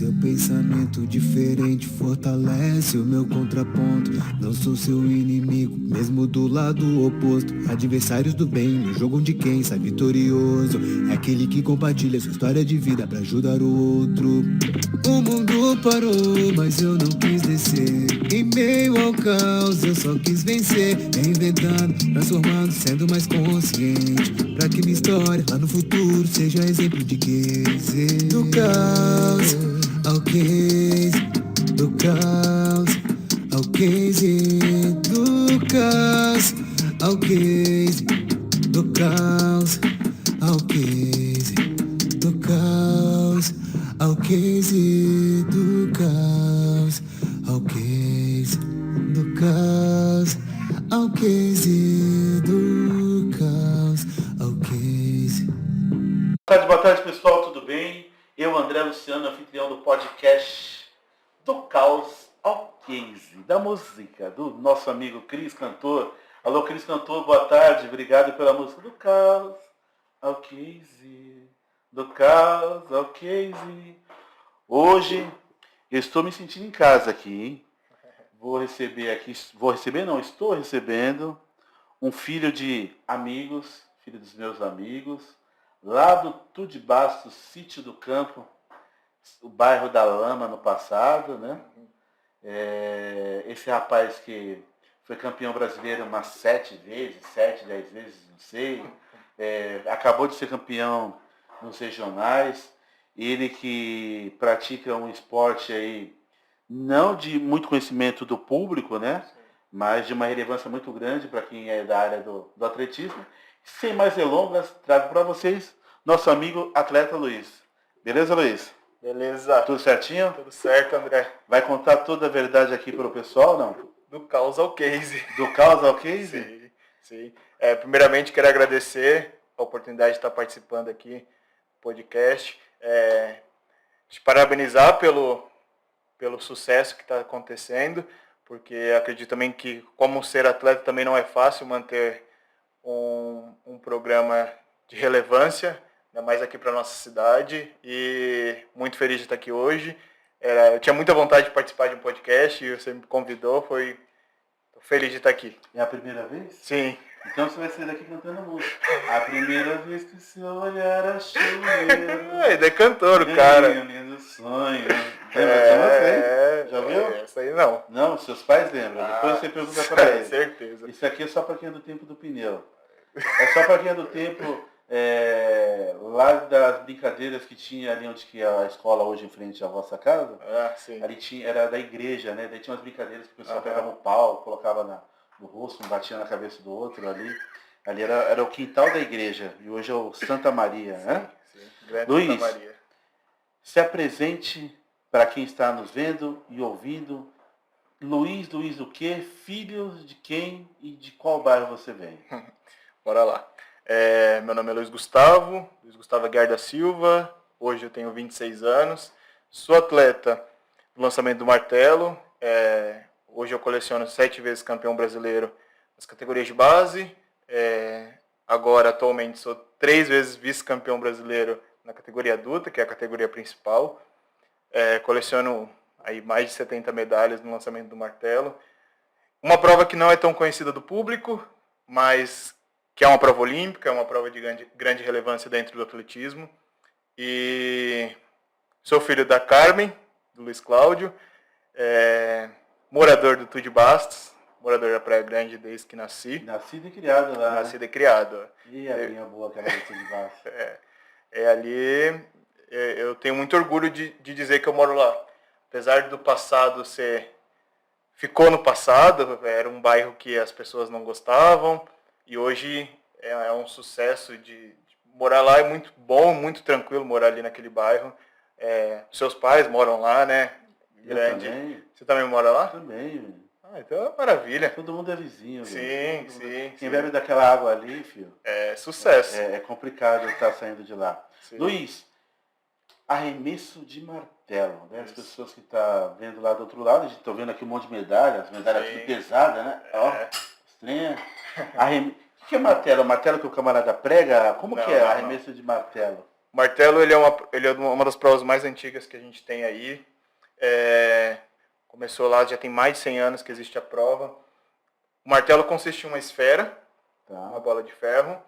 Seu pensamento diferente fortalece o meu contraponto. Não sou seu inimigo, mesmo do lado oposto. Adversários do bem, no jogo onde quem sai vitorioso é aquele que compartilha sua história de vida pra ajudar o outro. O mundo parou, mas eu não quis descer. Em meio ao caos eu só quis vencer. Reinventando, transformando, sendo mais consciente, pra que minha história lá no futuro seja exemplo de case. Do caos ao case, do caos ao case, do caos ao case, do caos ao case, do caos ao case, do caos ao case, do caos ao case, do caos ao case. Boa tarde pessoal, tudo bem? Eu, André Luciano, anfitrião do podcast Do Caos ao Case, da música do nosso amigo Cris Cantor. Alô Cris Cantor, boa tarde, obrigado pela música Do Caos ao Case, do Caos ao Case. Hoje eu estou me sentindo em casa aqui, hein? Estou recebendo um filho de amigos, filho dos meus amigos, lá do Tude Bastos, Sítio do Campo, o bairro da Lama no passado, né? Esse rapaz que foi campeão brasileiro umas 7, 10 vezes, não sei. Acabou de ser campeão nos regionais. Ele que pratica um esporte aí, não de muito conhecimento do público, né? Mas de uma relevância muito grande para quem é da área do atletismo. Sem mais delongas, trago para vocês nosso amigo atleta Luiz. Beleza, Luiz? Beleza. Tudo certinho? Tudo certo, André. Vai contar toda a verdade aqui para o pessoal, não? Do caos ao case. Do caos ao case? Sim. Primeiramente, quero agradecer a oportunidade de estar participando aqui do podcast. Te parabenizar pelo sucesso que está acontecendo, porque acredito também que, como ser atleta, também não é fácil manter um programa de relevância, ainda mais aqui para a nossa cidade, e muito feliz de estar aqui hoje. Eu tinha muita vontade de participar de um podcast e você me convidou, tô feliz de estar aqui. É a primeira vez? Sim. Então você vai sair daqui cantando música. A primeira vez que seu olhar achou Ele é cantor, o cara. Lindo sonho. Lembra? Já viu? Essa aí não. Não, seus pais lembram. Depois você pergunta para eles. Certeza. Isso aqui é só para quem é do tempo do pneu. É só para quem é do tempo lá das brincadeiras que tinha ali onde que é a escola hoje em frente à vossa casa. Sim. Ali era da igreja, né? Daí tinha umas brincadeiras que o pessoal pegava um pau, colocava no rosto, um batia na cabeça do outro ali. Ali era o quintal da igreja. E hoje é o Santa Maria, né? Sim. Grande Luiz, Santa Maria. Se apresente para quem está nos vendo e ouvindo. Luiz do quê? Filho de quem e de qual bairro você vem? Bora lá. Meu nome é Luiz Gustavo Aguiar da Silva. Hoje eu tenho 26 anos. Sou atleta do lançamento do martelo. Hoje eu coleciono 7 vezes campeão brasileiro nas categorias de base. Agora, atualmente, sou 3 vezes vice-campeão brasileiro na categoria adulta, que é a categoria principal. Coleciono aí mais de 70 medalhas no lançamento do martelo. Uma prova que não é tão conhecida do público, mas que é uma prova olímpica, é uma prova de grande relevância dentro do atletismo. E sou filho da Carmen, do Luiz Cláudio, morador do Tude Bastos, morador da Praia Grande desde que nasci. Nascido e criado lá. Nascido e criado. E a linha boa que era do Tude Bastos. Ali eu tenho muito orgulho de dizer que eu moro lá. Apesar do passado ficou no passado, era um bairro que as pessoas não gostavam, e hoje é um sucesso de morar lá. É muito bom, muito tranquilo morar ali naquele bairro. Seus pais moram lá, né? Grande. Eu também. Você também mora lá? Também. Então é maravilha. Todo mundo é vizinho. Sim. Quem bebe daquela água ali, filho. É sucesso. É complicado estar saindo de lá. Sim. Luiz, arremesso de martelo, né? As pessoas que estão vendo lá do outro lado, a gente está vendo aqui um monte de medalhas tudo pesada, né? Estranha. O que é martelo? Martelo que o camarada prega? Como que é arremesso de martelo? O martelo ele é uma das provas mais antigas que a gente tem aí. Começou lá, já tem mais de 100 anos que existe a prova. O martelo consiste em uma esfera, uma bola de ferro,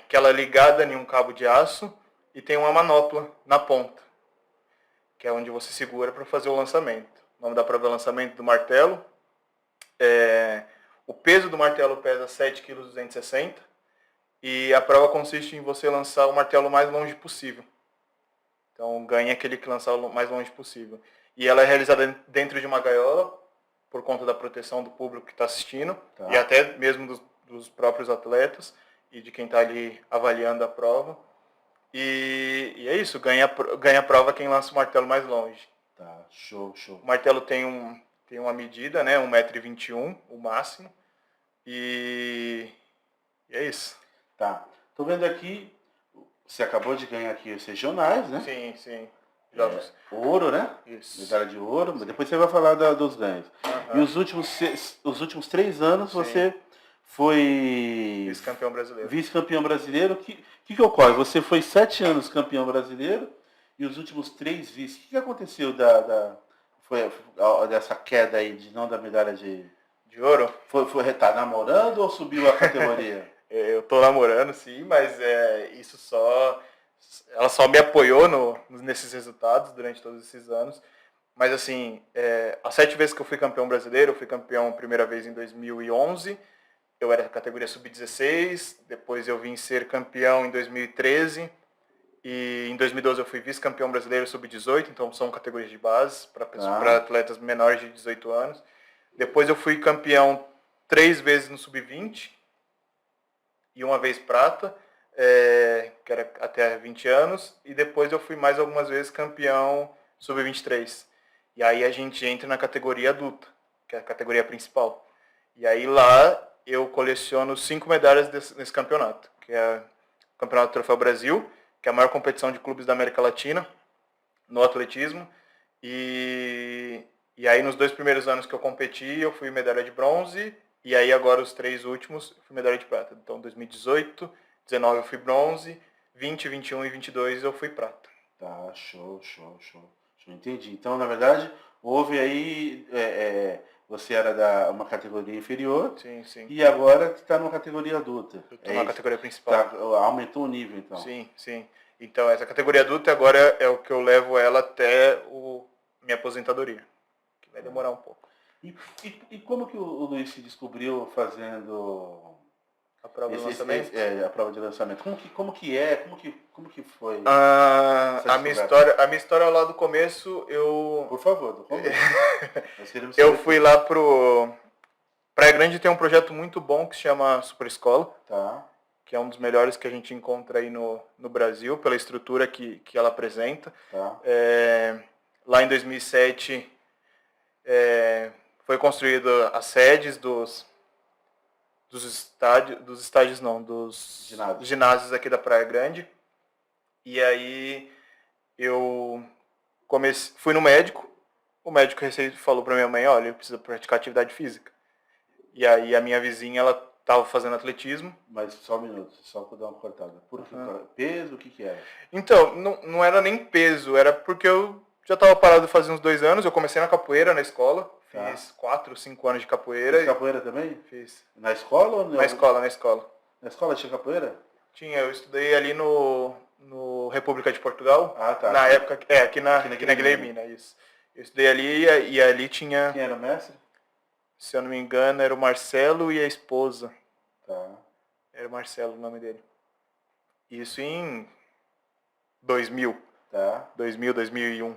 que ela é ligada em um cabo de aço e tem uma manopla na ponta, que é onde você segura para fazer o lançamento. O nome da prova é lançamento do martelo. O peso do martelo pesa 7,260 kg e a prova consiste em você lançar o martelo o mais longe possível. Então ganha aquele que lançar o mais longe possível. E ela é realizada dentro de uma gaiola, por conta da proteção do público que está assistindo, e até mesmo dos próprios atletas e de quem está ali avaliando a prova. E é isso, ganha a prova quem lança o martelo mais longe. Tá, show. O martelo tem uma medida, né, 1,21 m, o máximo, e é isso. Tá, tô vendo aqui, você acabou de ganhar aqui os regionais, né? Sim. Jogos. Ouro, né? Isso. Medalha de ouro, mas depois você vai falar dos ganhos. Uhum. E os últimos 3 anos você foi... Vice-campeão brasileiro. O que ocorre? Você foi 7 anos campeão brasileiro e os últimos 3 vice. O que aconteceu dessa queda aí de não dar medalha de ouro? Tá namorando ou subiu a categoria? Eu tô namorando, sim, mas ela só me apoiou nesses resultados durante todos esses anos. Mas assim, as 7 vezes que eu fui campeão brasileiro, eu fui campeão a primeira vez em 2011, eu era categoria sub-16, depois eu vim ser campeão em 2013, e em 2012 eu fui vice-campeão brasileiro sub-18, então são categorias de base para atletas menores de 18 anos. Depois eu fui campeão 3 vezes no sub-20 e 1 vez prata, que era até 20 anos, e depois eu fui mais algumas vezes campeão sub-23. E aí a gente entra na categoria adulta, que é a categoria principal. E aí lá eu coleciono 5 medalhas nesse campeonato, que é o Campeonato Troféu Brasil, que é a maior competição de clubes da América Latina no atletismo. E aí nos 2 primeiros anos que eu competi, eu fui medalha de bronze, e aí agora os 3 últimos eu fui medalha de prata. Então 2018, 19 eu fui bronze, 20, 21 e 22 eu fui prata. Tá, show. Entendi. Então, na verdade, houve aí, você era uma categoria inferior. Sim. E agora está numa categoria adulta. Eu estou na categoria principal. Aumentou o nível, então. Sim. Então, essa categoria adulta agora é o que eu levo ela até minha aposentadoria, que vai demorar um pouco. E como que o Luiz se descobriu fazendo a prova de lançamento? A prova de lançamento. Como que foi? A minha história lá do começo, Por favor, do começo. Eu fui lá pro Praia Grande, tem um projeto muito bom que se chama Super Escola. Tá. Que é um dos melhores que a gente encontra aí no Brasil, pela estrutura que ela apresenta. Tá. Lá em 2007 foi construída as sedes dos ginásios aqui da Praia Grande. E aí eu fui no médico, o médico falou para minha mãe, olha, eu preciso praticar atividade física. E aí a minha vizinha, ela estava fazendo atletismo. Mas só um minuto, só para dar uma cortada. Por que peso, o que era? Então, não era nem peso, era porque eu já estava parado fazia uns 2 anos, eu comecei na capoeira na escola, fiz 4, 5 anos de capoeira. Fiz capoeira também? Fiz. Na escola ou não? Na escola. Na escola tinha capoeira? Tinha, eu estudei ali no República de Portugal. Ah, tá. Na época, aqui na Guilhermina, isso. Eu estudei ali e ali tinha... Quem era o mestre? Se eu não me engano, era o Marcelo e a esposa. Tá. Era o Marcelo o nome dele. Isso em 2000. Tá. 2001.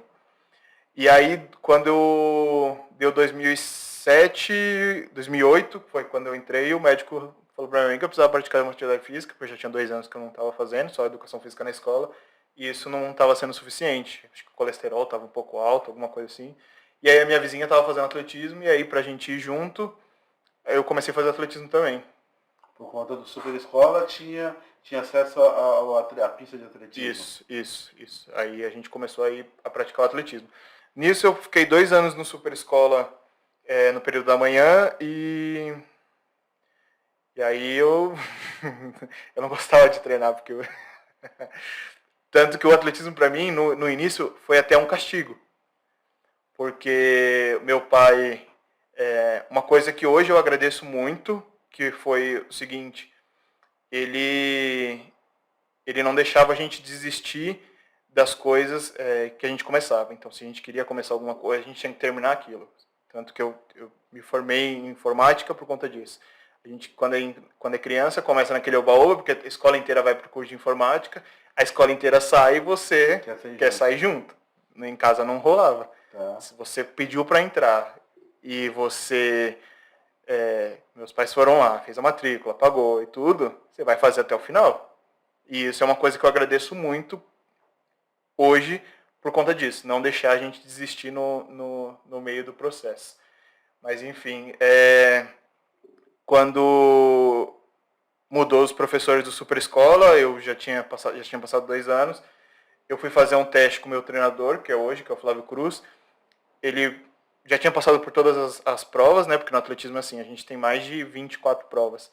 E aí, quando deu 2007, 2008, foi quando eu entrei, o médico falou pra mim que eu precisava praticar uma atividade física, porque eu já tinha 2 anos que eu não estava fazendo, só educação física na escola, e isso não estava sendo suficiente. Acho que o colesterol estava um pouco alto, alguma coisa assim. E aí a minha vizinha estava fazendo atletismo, e aí pra gente ir junto, eu comecei a fazer atletismo também. Por conta do Super Escola, tinha acesso à pista de atletismo. Isso. Aí a gente começou a ir a praticar o atletismo. Nisso eu fiquei 2 anos no Super Escola, no período da manhã, e aí eu não gostava de treinar, porque Tanto que o atletismo para mim, no início, foi até um castigo. Porque meu pai, uma coisa que hoje eu agradeço muito, que foi o seguinte, ele não deixava a gente desistir das coisas que a gente começava. Então, se a gente queria começar alguma coisa, a gente tinha que terminar aquilo. Tanto que eu me formei em informática por conta disso. A gente, quando é criança, começa naquele oba-oba, porque a escola inteira vai para o curso de informática, a escola inteira sai e você quer sair junto. Em casa não rolava. Tá. Se você pediu para entrar e você... meus pais foram lá, fez a matrícula, pagou e tudo, você vai fazer até o final. E isso é uma coisa que eu agradeço muito hoje por conta disso, não deixar a gente desistir no meio do processo. Mas enfim, quando mudou os professores do Super Escola, eu já tinha passado 2 anos, eu fui fazer um teste com o meu treinador, que é hoje, que é o Flávio Cruz. Ele já tinha passado por todas as provas, né? Porque no atletismo, assim, a gente tem mais de 24 provas.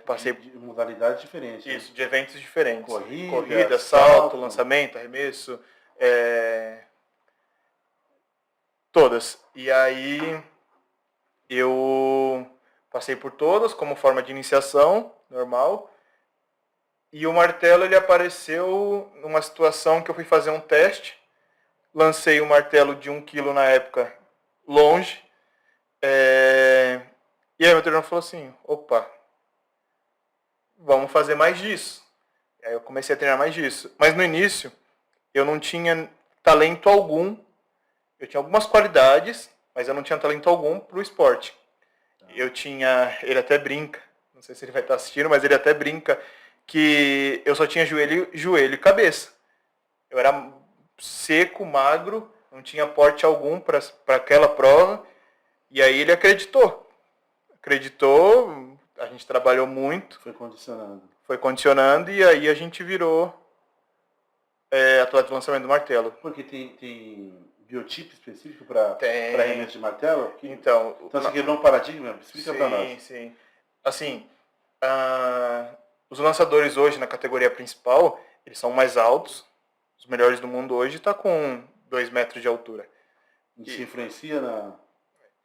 Passei de modalidades diferentes. Isso, né? De eventos diferentes. Corrida, salto, lançamento, arremesso, todas. E aí eu passei por todas como forma de iniciação, normal. E o martelo, ele apareceu numa situação que eu fui fazer um teste. Lancei o martelo de 1 kg na época, longe. E aí meu treinador falou assim, opa, vamos fazer mais disso. E aí eu comecei a treinar mais disso. Mas no início, eu não tinha talento algum. Eu tinha algumas qualidades, mas eu não tinha talento algum para o esporte. Ele até brinca, não sei se ele vai estar assistindo, mas ele até brinca que eu só tinha joelho e cabeça. Eu era seco, magro, não tinha porte algum para aquela prova. E aí ele acreditou, a gente trabalhou muito. Foi condicionando e aí a gente virou atleta de lançamento do martelo. Porque tem biotipo específico para arremesso de martelo? Então você quebrou um paradigma? Explica para nós. Sim. Assim, os lançadores hoje na categoria principal, eles são mais altos. Os melhores do mundo hoje estão com 2 metros de altura. Isso influencia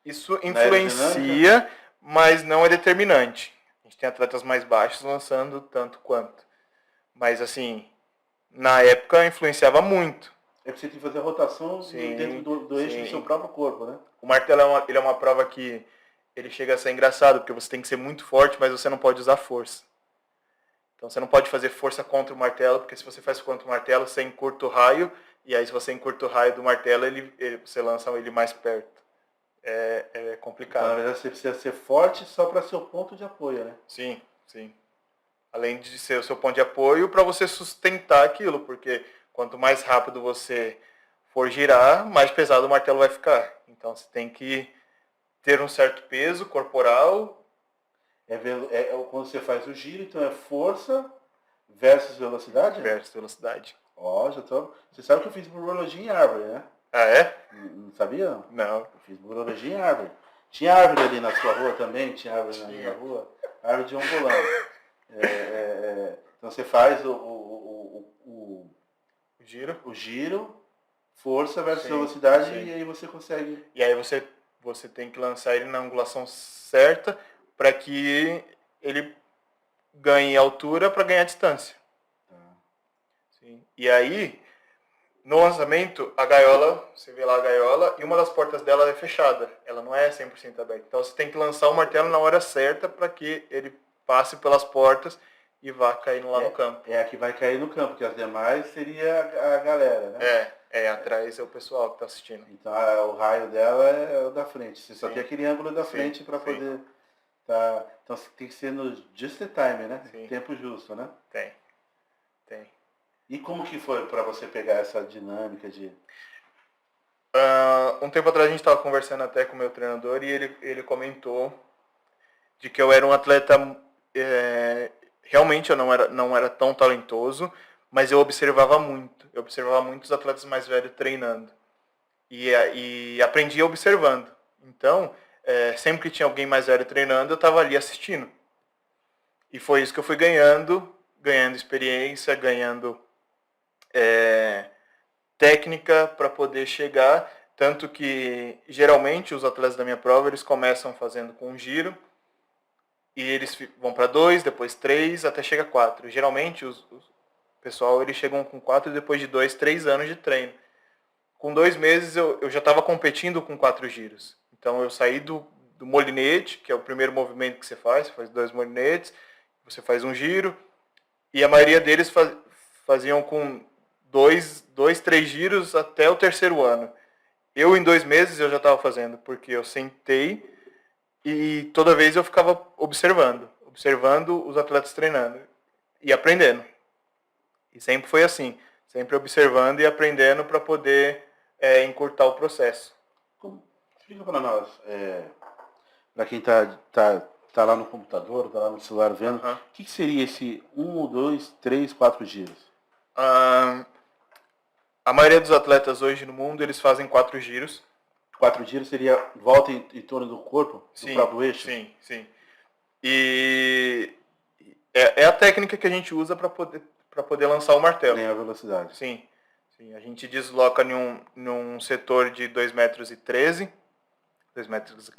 Isso influencia, mas não é determinante. A gente tem atletas mais baixos lançando tanto quanto. Mas assim, na época influenciava muito. É porque você tem que fazer a rotação dentro do eixo do seu próprio corpo, né? O martelo ele é uma prova que ele chega a ser engraçado, porque você tem que ser muito forte, mas você não pode usar força. Então você não pode fazer força contra o martelo, porque se você faz contra o martelo, você encurta o raio, e aí se você encurta o raio do martelo, você lança ele mais perto. É complicado. Então, na verdade, você precisa ser forte só para seu ponto de apoio, né? Sim. Além de ser o seu ponto de apoio, para você sustentar aquilo, porque quanto mais rápido você for girar, mais pesado o martelo vai ficar. Então você tem que ter um certo peso corporal. Quando você faz o giro, então é força versus velocidade? Versus velocidade. Você sabe que eu fiz burologia em árvore, né? Ah, é? Não sabia? Não. Eu fiz burologia em árvore. Tinha árvore ali na sua rua também? Tinha árvore na minha rua? Árvore de ombolão. Então você faz o giro, força versus velocidade, e aí você consegue... E aí você tem que lançar ele na angulação certa para que ele ganhe altura para ganhar distância. Sim. E aí, no lançamento, a gaiola, você vê lá a gaiola, e uma das portas dela é fechada. Ela não é 100% aberta. Então você tem que lançar o martelo na hora certa para que ele passe pelas portas e vá caindo lá no campo. É a que vai cair no campo, porque as demais seria a galera, né? Atrás é o pessoal que está assistindo. Então o raio dela é o da frente. Você só tem aquele ângulo da frente para poder... Então tem que ser no just the time, né? Sim. Tempo justo, né? Tem. E como que foi para você pegar essa dinâmica de... Um tempo atrás a gente estava conversando até com o meu treinador e ele comentou de que eu era um atleta... realmente eu não era tão talentoso, mas eu observava muito. Eu observava muitos atletas mais velhos treinando. E aprendia observando. Então, sempre que tinha alguém mais velho treinando, eu estava ali assistindo. E foi isso que eu fui ganhando ganhando experiência, ganhando técnica para poder chegar. Tanto que, geralmente, os atletas da minha prova, eles começam fazendo com um giro, e eles vão para 2, depois 3, até chega 4. Geralmente, o pessoal, eles chegam com 4 depois de 2, 3 anos de treino. Com 2 meses, eu já estava competindo com 4 giros. Então, eu saí do molinete, que é o primeiro movimento que você faz 2 molinetes, você faz um giro, e a maioria deles faziam com 2, 3 giros até o terceiro ano. Eu, em 2 meses, eu já estava fazendo, porque eu sentei e toda vez eu ficava observando os atletas treinando e aprendendo. E sempre foi assim, sempre observando e aprendendo para poder encurtar o processo. Explica para nós, para quem tá lá no computador, tá lá no celular vendo, o que seria esse 1, 2, 3, 4 giros? A maioria dos atletas hoje no mundo, eles fazem 4 giros. 4 giros seria volta em torno do corpo, do próprio eixo? Sim, sim. E é a técnica que a gente usa para poder lançar o martelo. Nem a velocidade. Sim. A gente desloca num setor de 2,13 metros, 2,14 metros.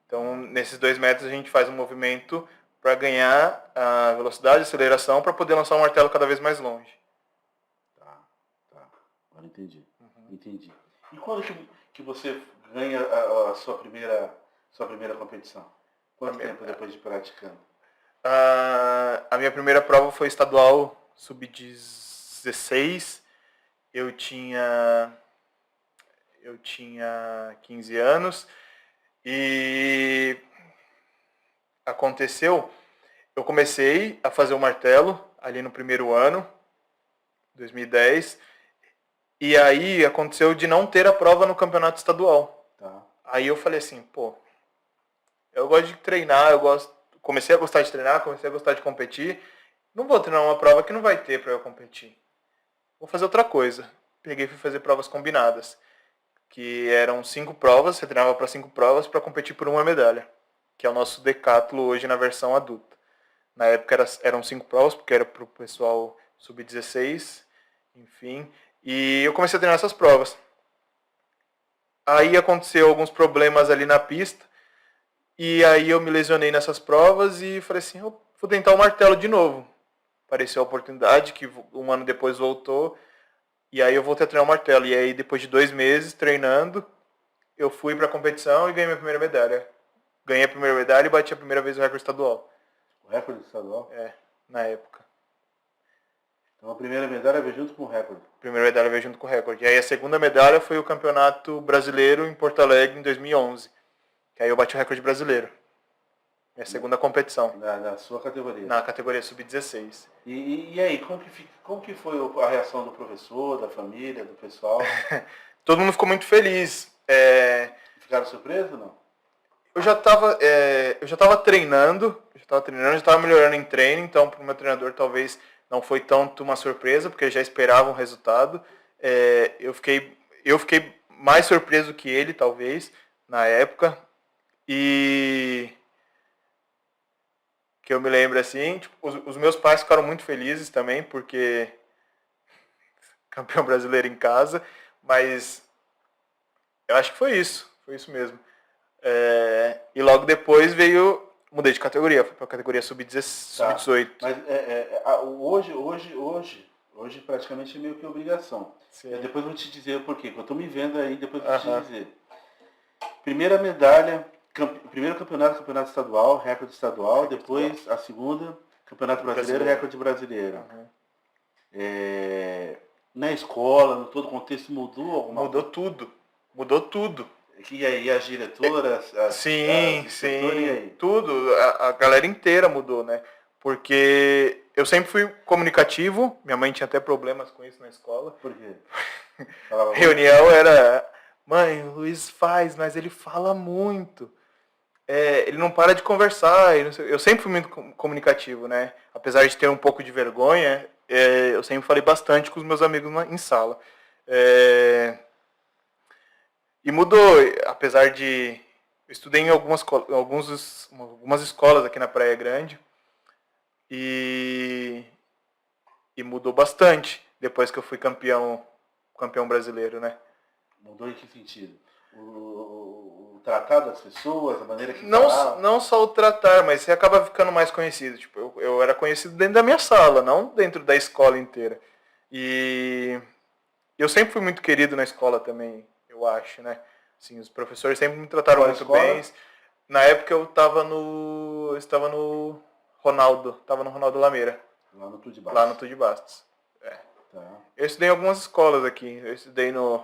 Então, nesses 2 metros, a gente faz um movimento para ganhar a velocidade, a aceleração, para poder lançar o martelo cada vez mais longe. Tá. Agora entendi. Entendi. E quando que você ganha a sua primeira competição? Quanto tempo depois de praticando? A minha primeira prova foi estadual sub-16. Eu tinha 15 anos e aconteceu, eu comecei a fazer o martelo ali no primeiro ano, 2010, e aí aconteceu de não ter a prova no campeonato estadual. Tá. Aí eu falei assim, eu gosto de treinar, comecei a gostar de treinar, comecei a gostar de competir, não vou treinar uma prova que não vai ter para eu competir. Vou fazer outra coisa. Peguei e fui fazer provas combinadas, que eram 5 provas, você treinava para 5 provas para competir por uma medalha, que é o nosso decátulo hoje na versão adulta. Na época eram 5 provas, porque era para o pessoal sub-16, enfim, e eu comecei a treinar essas provas. Aí aconteceu alguns problemas ali na pista, e aí eu me lesionei nessas provas e falei assim, eu vou tentar o martelo de novo. Apareceu a oportunidade, que um ano depois voltou, e aí eu voltei a treinar o martelo. E aí depois de 2 meses treinando, eu fui para a competição e ganhei minha primeira medalha. Ganhei a primeira medalha e bati a primeira vez o recorde estadual. O recorde estadual? Na época. Então a primeira medalha veio junto com o recorde? A primeira medalha veio junto com o recorde. E aí a segunda medalha foi o Campeonato Brasileiro em Porto Alegre em 2011. Que aí eu bati o recorde brasileiro. Minha segunda competição. Na sua categoria? Na categoria sub-16. E aí, como que foi a reação do professor, da família, do pessoal? Todo mundo ficou muito feliz. Ficaram surpresos ou não? Eu já estava treinando, já estava melhorando em treino, então para o meu treinador talvez não foi tanto uma surpresa, porque eu já esperava um resultado. Eu fiquei mais surpreso que ele, talvez, na época. E que eu me lembro assim, tipo, os meus pais ficaram muito felizes também, porque campeão brasileiro em casa, mas eu acho que foi isso mesmo. E logo depois mudei de categoria, fui para a categoria sub-18. Mas hoje praticamente é meio que obrigação. Depois eu vou te dizer o porquê, que eu estou me vendo aí, depois eu vou te dizer. Primeira medalha, primeiro campeonato estadual, recorde estadual, depois a segunda, campeonato brasileiro, recorde brasileiro. Na escola, no todo contexto, mudou alguma coisa? Mudou tudo. E aí, as diretoras, sim, tudo, a galera inteira mudou, né? Porque eu sempre fui comunicativo, minha mãe tinha até problemas com isso na escola. Por quê? Reunião era, mãe, o Luiz faz, mas ele fala muito. Ele não para de conversar. Eu sempre fui muito comunicativo, né? Apesar de ter um pouco de vergonha, eu sempre falei bastante com os meus amigos em sala. E mudou, apesar de... Eu estudei em algumas escolas aqui na Praia Grande, E mudou bastante depois que eu fui campeão brasileiro, né? Mudou em que sentido? O tratar das pessoas, a maneira que não só o tratar, mas você acaba ficando mais conhecido. Tipo, eu era conhecido dentro da minha sala, não dentro da escola inteira. E eu sempre fui muito querido na escola também, eu acho, né? Assim, os professores sempre me trataram muito bem. Na época eu estava no Ronaldo Lameira. Lá no Tudo de Bastos. É. Tá. Eu estudei em algumas escolas aqui. Eu estudei no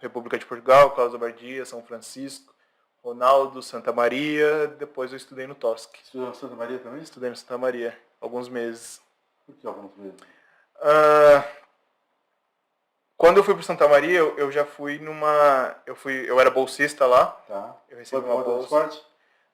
República de Portugal, Cláudio Bardia, São Francisco, Ronaldo, Santa Maria. Depois eu estudei no Tosque. Estudou no Santa Maria também? Estudei no Santa Maria, alguns meses. Por que alguns meses? Quando eu fui para Santa Maria, eu já fui numa... Eu era bolsista lá. Tá. Eu recebi uma bolsa. Do esporte?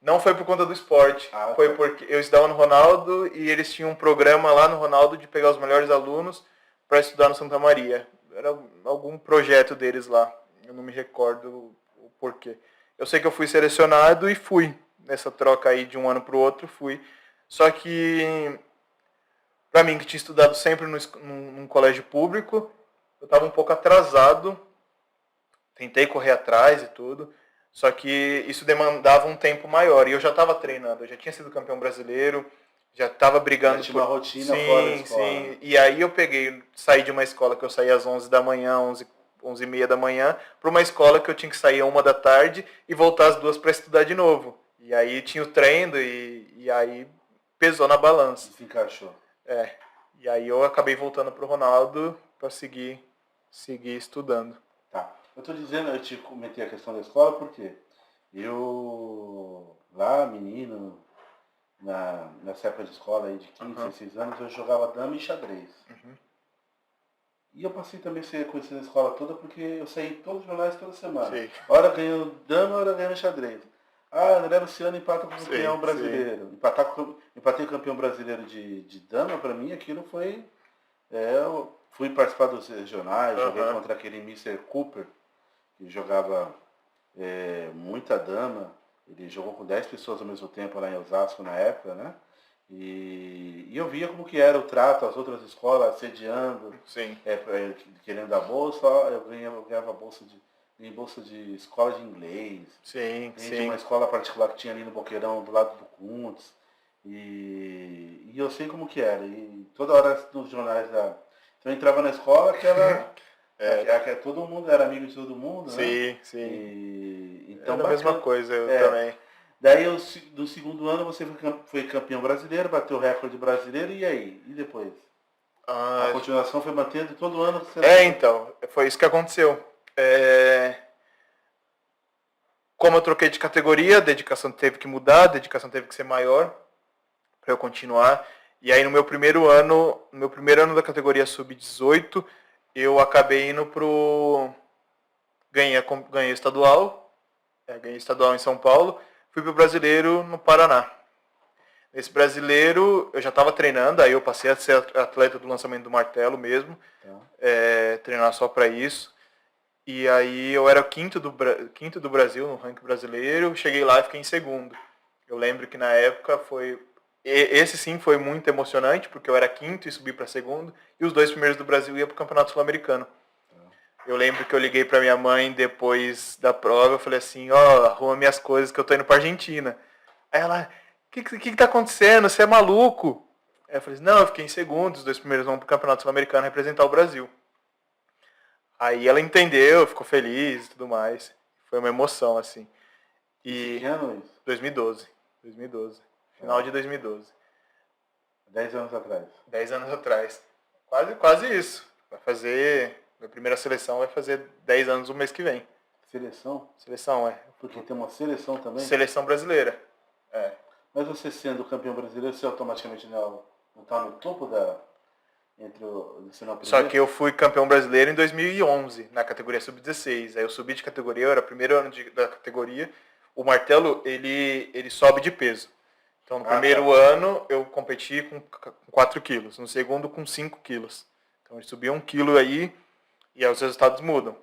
Não foi por conta do esporte. Foi porque eu estudava no Ronaldo e eles tinham um programa lá no Ronaldo de pegar os melhores alunos para estudar no Santa Maria. Era algum projeto deles lá. Eu não me recordo o porquê. Eu sei que eu fui selecionado e fui. Nessa troca aí de um ano para o outro, fui. Só que, para mim, que tinha estudado sempre num colégio público, eu estava um pouco atrasado. Tentei correr atrás e tudo. Só que isso demandava um tempo maior. E eu já estava treinando. Eu já tinha sido campeão brasileiro. Já estava brigando. Tinha uma rotina fora da escola. Sim. E aí eu saí de uma escola que eu saía às 11 da manhã, 11h30 da manhã, para uma escola que eu tinha que sair às 1 da tarde e voltar às 2 para estudar de novo. E aí tinha o treino e aí pesou na balança. Se encaixou. É. E aí eu acabei voltando pro Ronaldo para seguir estudando. Tá. Eu tô dizendo, eu te comentei a questão da escola porque eu, lá, menino, nessa época de escola aí de 15, 16 anos, eu jogava dama e xadrez. E eu passei também a ser conhecido na escola toda porque eu saí em todos os jornais toda semana. Sim. Hora ganhando dama, hora ganhando xadrez. André Luciano empata com o campeão brasileiro. Empatei com o campeão brasileiro de dama, pra mim aquilo foi... eu fui participar dos regionais, joguei contra aquele Mr. Cooper, que jogava muita dama. Ele jogou com 10 pessoas ao mesmo tempo lá em Osasco na época, né? E eu via como que era o trato, as outras escolas assediando, querendo a bolsa. Eu ganhava bolsa de escola de inglês. Sim. De uma escola particular que tinha ali no Boqueirão, do lado do Kuntz. E eu sei como que era. E toda hora nos jornais então eu entrava na escola que era... todo mundo era amigo de todo mundo, né? Sim. Então, era a mesma coisa, eu também. Daí, no segundo ano, você foi campeão brasileiro, bateu o recorde brasileiro, e aí? E depois? A continuação foi mantendo todo ano? Então, foi isso que aconteceu. Como eu troquei de categoria, a dedicação teve que mudar, a dedicação teve que ser maior para eu continuar. E aí no meu primeiro ano da categoria sub-18, eu acabei indo ganhei estadual, ganhei estadual em São Paulo, fui pro brasileiro no Paraná. Nesse brasileiro eu já estava treinando, aí eu passei a ser atleta do lançamento do martelo mesmo, treinar só para isso. E aí eu era quinto do Brasil no ranking brasileiro, cheguei lá e fiquei em segundo. Eu lembro que na época esse sim foi muito emocionante, porque eu era quinto e subi para segundo, e os 2 primeiros do Brasil iam para o Campeonato Sul-Americano. Eu lembro que eu liguei para minha mãe depois da prova, eu falei assim, arruma minhas coisas que eu tô indo para Argentina. Aí ela, o que tá acontecendo? Você é maluco? Aí eu falei assim, não, eu fiquei em segundo, os 2 primeiros vão para o Campeonato Sul-Americano representar o Brasil. Aí ela entendeu, ficou feliz e tudo mais. Foi uma emoção, assim. E que ano é isso? 2012. Final de 2012. 10 anos atrás. 10 anos atrás. Quase isso. Minha primeira seleção vai fazer 10 anos o mês que vem. Seleção? Seleção, Porque tem uma seleção também? Seleção brasileira. Mas você sendo campeão brasileiro, você automaticamente não está no topo Só que eu fui campeão brasileiro em 2011, na categoria sub-16. Aí eu subi de categoria, eu era o primeiro ano da categoria. O martelo, ele sobe de peso. Então, no primeiro ano, eu competi com 4 quilos. No segundo, com 5 quilos. Então, eu subi 1 quilo aí e aí os resultados mudam.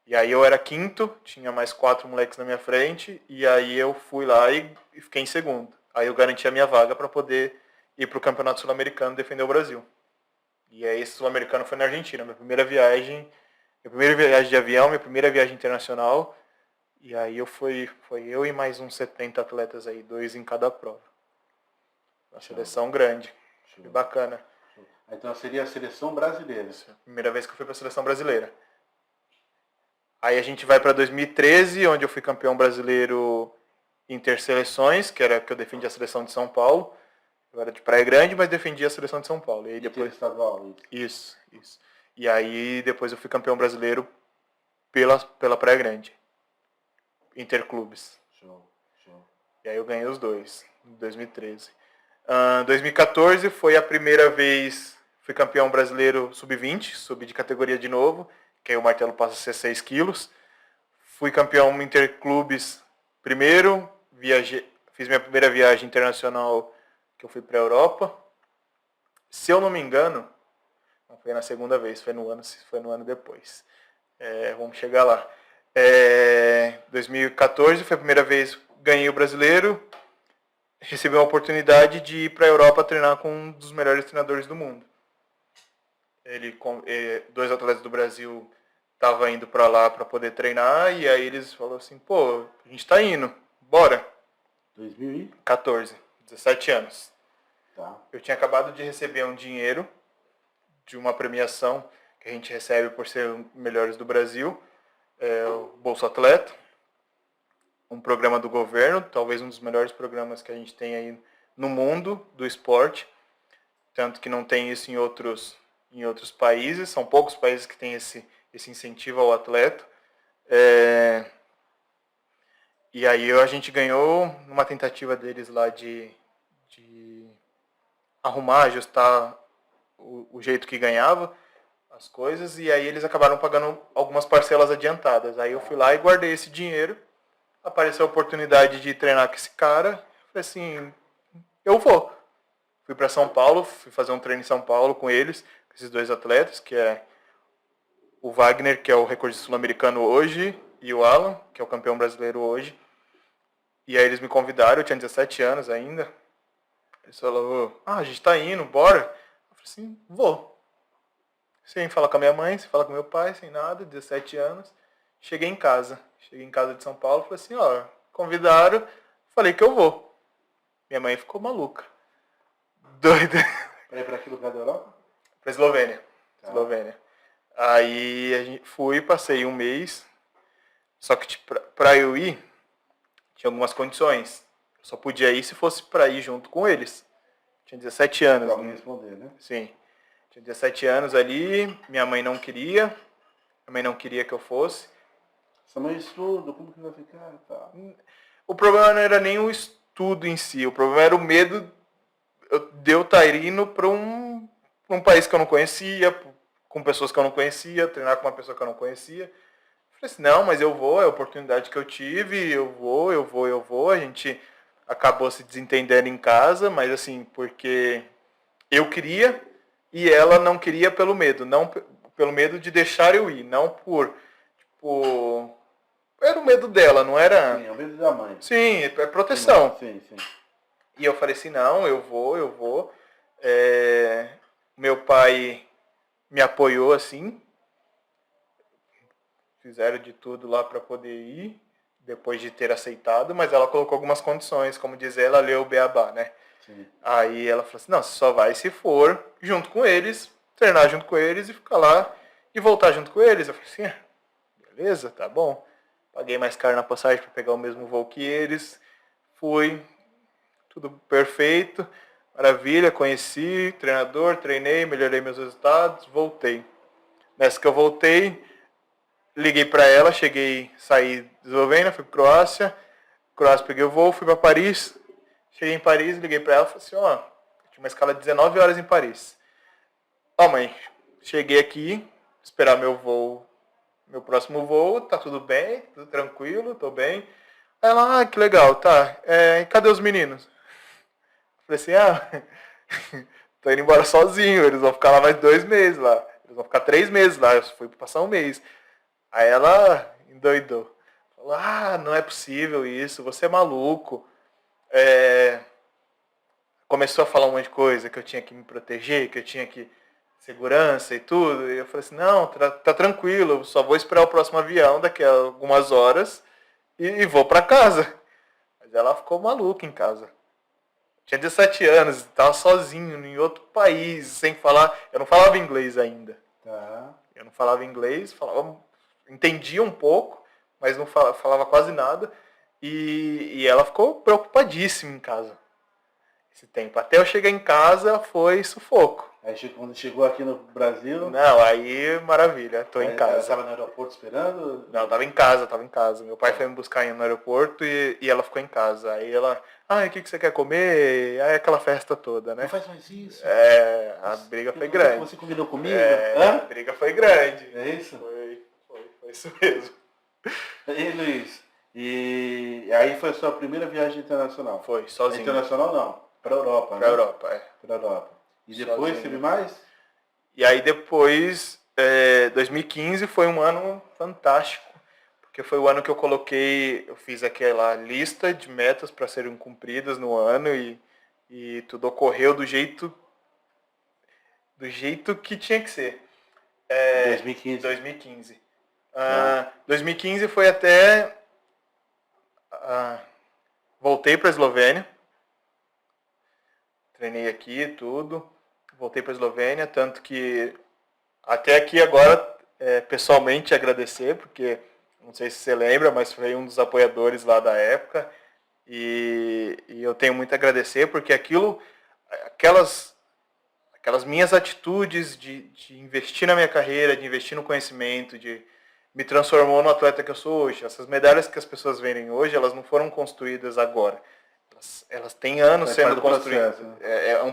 E aí eu era quinto, tinha mais 4 moleques na minha frente. E aí eu fui lá e fiquei em segundo. Aí eu garanti a minha vaga para poder ir para o Campeonato Sul-Americano defender o Brasil. E aí esse Sul-Americano foi na Argentina, minha primeira viagem de avião, minha primeira viagem internacional. E aí foi eu e mais uns 70 atletas aí, 2 em cada prova. Uma seleção grande, foi bacana. Então seria a seleção brasileira. Primeira vez que eu fui para a seleção brasileira. Aí a gente vai para 2013, onde eu fui campeão brasileiro interseleções, que era que eu defendia a seleção de São Paulo. Eu era de Praia Grande, mas defendia a seleção de São Paulo. E aí depois estadual. Isso. E aí depois eu fui campeão brasileiro pela Praia Grande. Interclubes. Show. E aí eu ganhei os dois, em 2013. 2014 foi a primeira vez, fui campeão brasileiro sub-20, subi de categoria de novo, que aí o martelo passa a ser 6 quilos. Fui campeão interclubes primeiro, fiz minha primeira viagem internacional, que eu fui para a Europa. Se eu não me engano, não foi na segunda vez, foi no ano depois. Vamos chegar lá. 2014 foi a primeira vez que ganhei o brasileiro, recebi uma oportunidade de ir para a Europa treinar com um dos melhores treinadores do mundo. 2 atletas do Brasil estavam indo para lá para poder treinar, e aí eles falaram assim, pô, a gente está indo, bora. 2014, 17 anos. Tá. Eu tinha acabado de receber um dinheiro de uma premiação que a gente recebe por ser melhores do Brasil, o Bolsa Atleta, um programa do governo, talvez um dos melhores programas que a gente tem aí no mundo do esporte, tanto que não tem isso em outros países, são poucos países que têm esse incentivo ao atleta. E aí a gente ganhou numa tentativa deles lá de arrumar, ajustar o jeito que ganhava as coisas, e aí eles acabaram pagando algumas parcelas adiantadas. Aí eu fui lá e guardei esse dinheiro, apareceu a oportunidade de treinar com esse cara, falei assim, eu vou. Fui para São Paulo, fui fazer um treino em São Paulo com eles, com esses 2 atletas, que é o Wagner, que é o recordista sul-americano hoje, e o Alan, que é o campeão brasileiro hoje. E aí eles me convidaram, eu tinha 17 anos ainda. Eles falaram, a gente tá indo, bora. Eu falei assim, vou. Sem falar com a minha mãe, sem falar com meu pai, sem nada, 17 anos. Cheguei em casa de São Paulo, falei assim, convidaram, falei que eu vou. Minha mãe ficou maluca. Doida. Para que lugar da Europa? Pra Eslovênia. Tá. Eslovênia. Aí a gente passei um mês, só que pra eu ir, tinha algumas condições. Eu só podia ir se fosse pra ir junto com eles. Tinha 17 anos. Pra alguém responder, né? Sim. Tinha 17 anos ali, minha mãe não queria que eu fosse. Sua mãe estuda, como que vai ficar? Tá. O problema não era nem o estudo em si, o problema era o medo de eu estar indo para um país que eu não conhecia, com pessoas que eu não conhecia, treinar com uma pessoa que eu não conhecia. Falei assim, não, mas eu vou, é a oportunidade que eu tive, eu vou. A gente acabou se desentendendo em casa, mas assim, porque eu queria e ela não queria pelo medo, não pelo medo de deixar eu ir, não por, era o medo dela, não era... Sim, é o medo da mãe. Sim, é proteção. Sim. E eu falei assim, não, eu vou. Meu pai me apoiou assim, fizeram de tudo lá para poder ir, depois de ter aceitado, mas ela colocou algumas condições, como diz ela, leu o beabá, né? Sim. Aí ela falou assim, não, você só vai se for junto com eles, treinar junto com eles e ficar lá e voltar junto com eles. Eu falei assim, beleza, tá bom. Paguei mais caro na passagem para pegar o mesmo voo que eles, fui, tudo perfeito, maravilha, conheci, treinador, treinei, melhorei meus resultados, voltei. Nessa que eu voltei, liguei para ela, saí de Eslovênia, fui para Croácia, peguei o voo, fui para Paris, cheguei em Paris, liguei para ela, falei assim, tinha uma escala de 19 horas em Paris. Mãe, cheguei aqui, esperar meu próximo voo, tá tudo bem, tudo tranquilo, tô bem. Aí ela, que legal, tá, e cadê os meninos? Falei assim, tô indo embora sozinho, eles vão ficar lá mais 2 meses lá, eles vão ficar 3 meses lá, eu fui passar um mês. Aí ela endoidou. Falou, não é possível isso, você é maluco. começou a falar um monte de coisa, que eu tinha que me proteger, que eu tinha que segurança e tudo. E eu falei assim, não, tá tranquilo, eu só vou esperar o próximo avião daqui a algumas horas e vou para casa. Mas ela ficou maluca em casa. Tinha 17 anos, estava sozinho em outro país, sem falar. Eu não falava inglês ainda. Tá. Eu não falava inglês, entendia um pouco, mas não falava quase nada. E ela ficou preocupadíssima em casa. Esse tempo. Até eu chegar em casa foi sufoco. Aí quando chegou aqui no Brasil... Não, aí maravilha, tô em casa. Ela estava no aeroporto esperando? Não, tava em casa. Meu pai foi me buscar no aeroporto e ela ficou em casa. Aí ela, o que você quer comer? Aí aquela festa toda, né? Não faz mais isso. A briga foi grande. Você combinou comigo? A briga foi grande. É isso? Foi isso mesmo. E Luiz, e aí foi a sua primeira viagem internacional? Foi, sozinho. Internacional não, para Europa, Pra Europa, Para Europa. E depois teve mais? E aí depois, 2015 foi um ano fantástico, porque foi o ano que eu fiz aquela lista de metas para serem cumpridas no ano e tudo ocorreu do jeito que tinha que ser. 2015. 2015 foi até... voltei para a Eslovênia, treinei aqui tudo, voltei para a Eslovênia, tanto que até aqui agora, pessoalmente agradecer, porque não sei se você lembra, mas foi um dos apoiadores lá da época, e eu tenho muito a agradecer, porque aquelas minhas atitudes de investir na minha carreira, de investir no conhecimento, me transformou no atleta que eu sou hoje. Essas medalhas que as pessoas verem hoje, elas não foram construídas agora. Elas têm anos sendo construídas.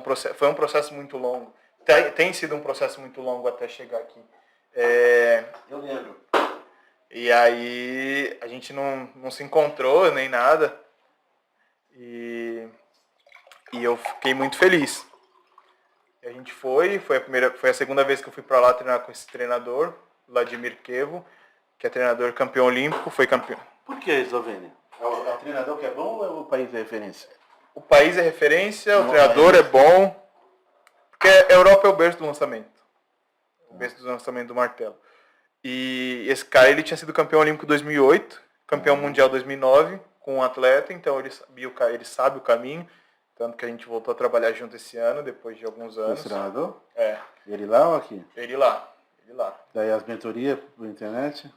Processo, né? Foi um processo muito longo. Tem sido um processo muito longo até chegar aqui. Eu lembro. E aí a gente não se encontrou nem nada. E eu fiquei muito feliz. E a gente foi a segunda vez que eu fui para lá treinar com esse treinador, Vladimir Kevo, que é treinador campeão olímpico, foi campeão. Por que a Eslovênia? É o treinador que é bom ou é o país de referência? O país é referência, o treinador é bom, porque a Europa é o berço do lançamento. O berço do lançamento do martelo. E esse cara, ele tinha sido campeão olímpico em 2008, campeão mundial em 2009, com um atleta, então ele sabe o caminho, tanto que a gente voltou a trabalhar junto esse ano, depois de alguns anos. O treinador? É. Ele lá ou aqui? Ele lá. Daí as mentorias por internet?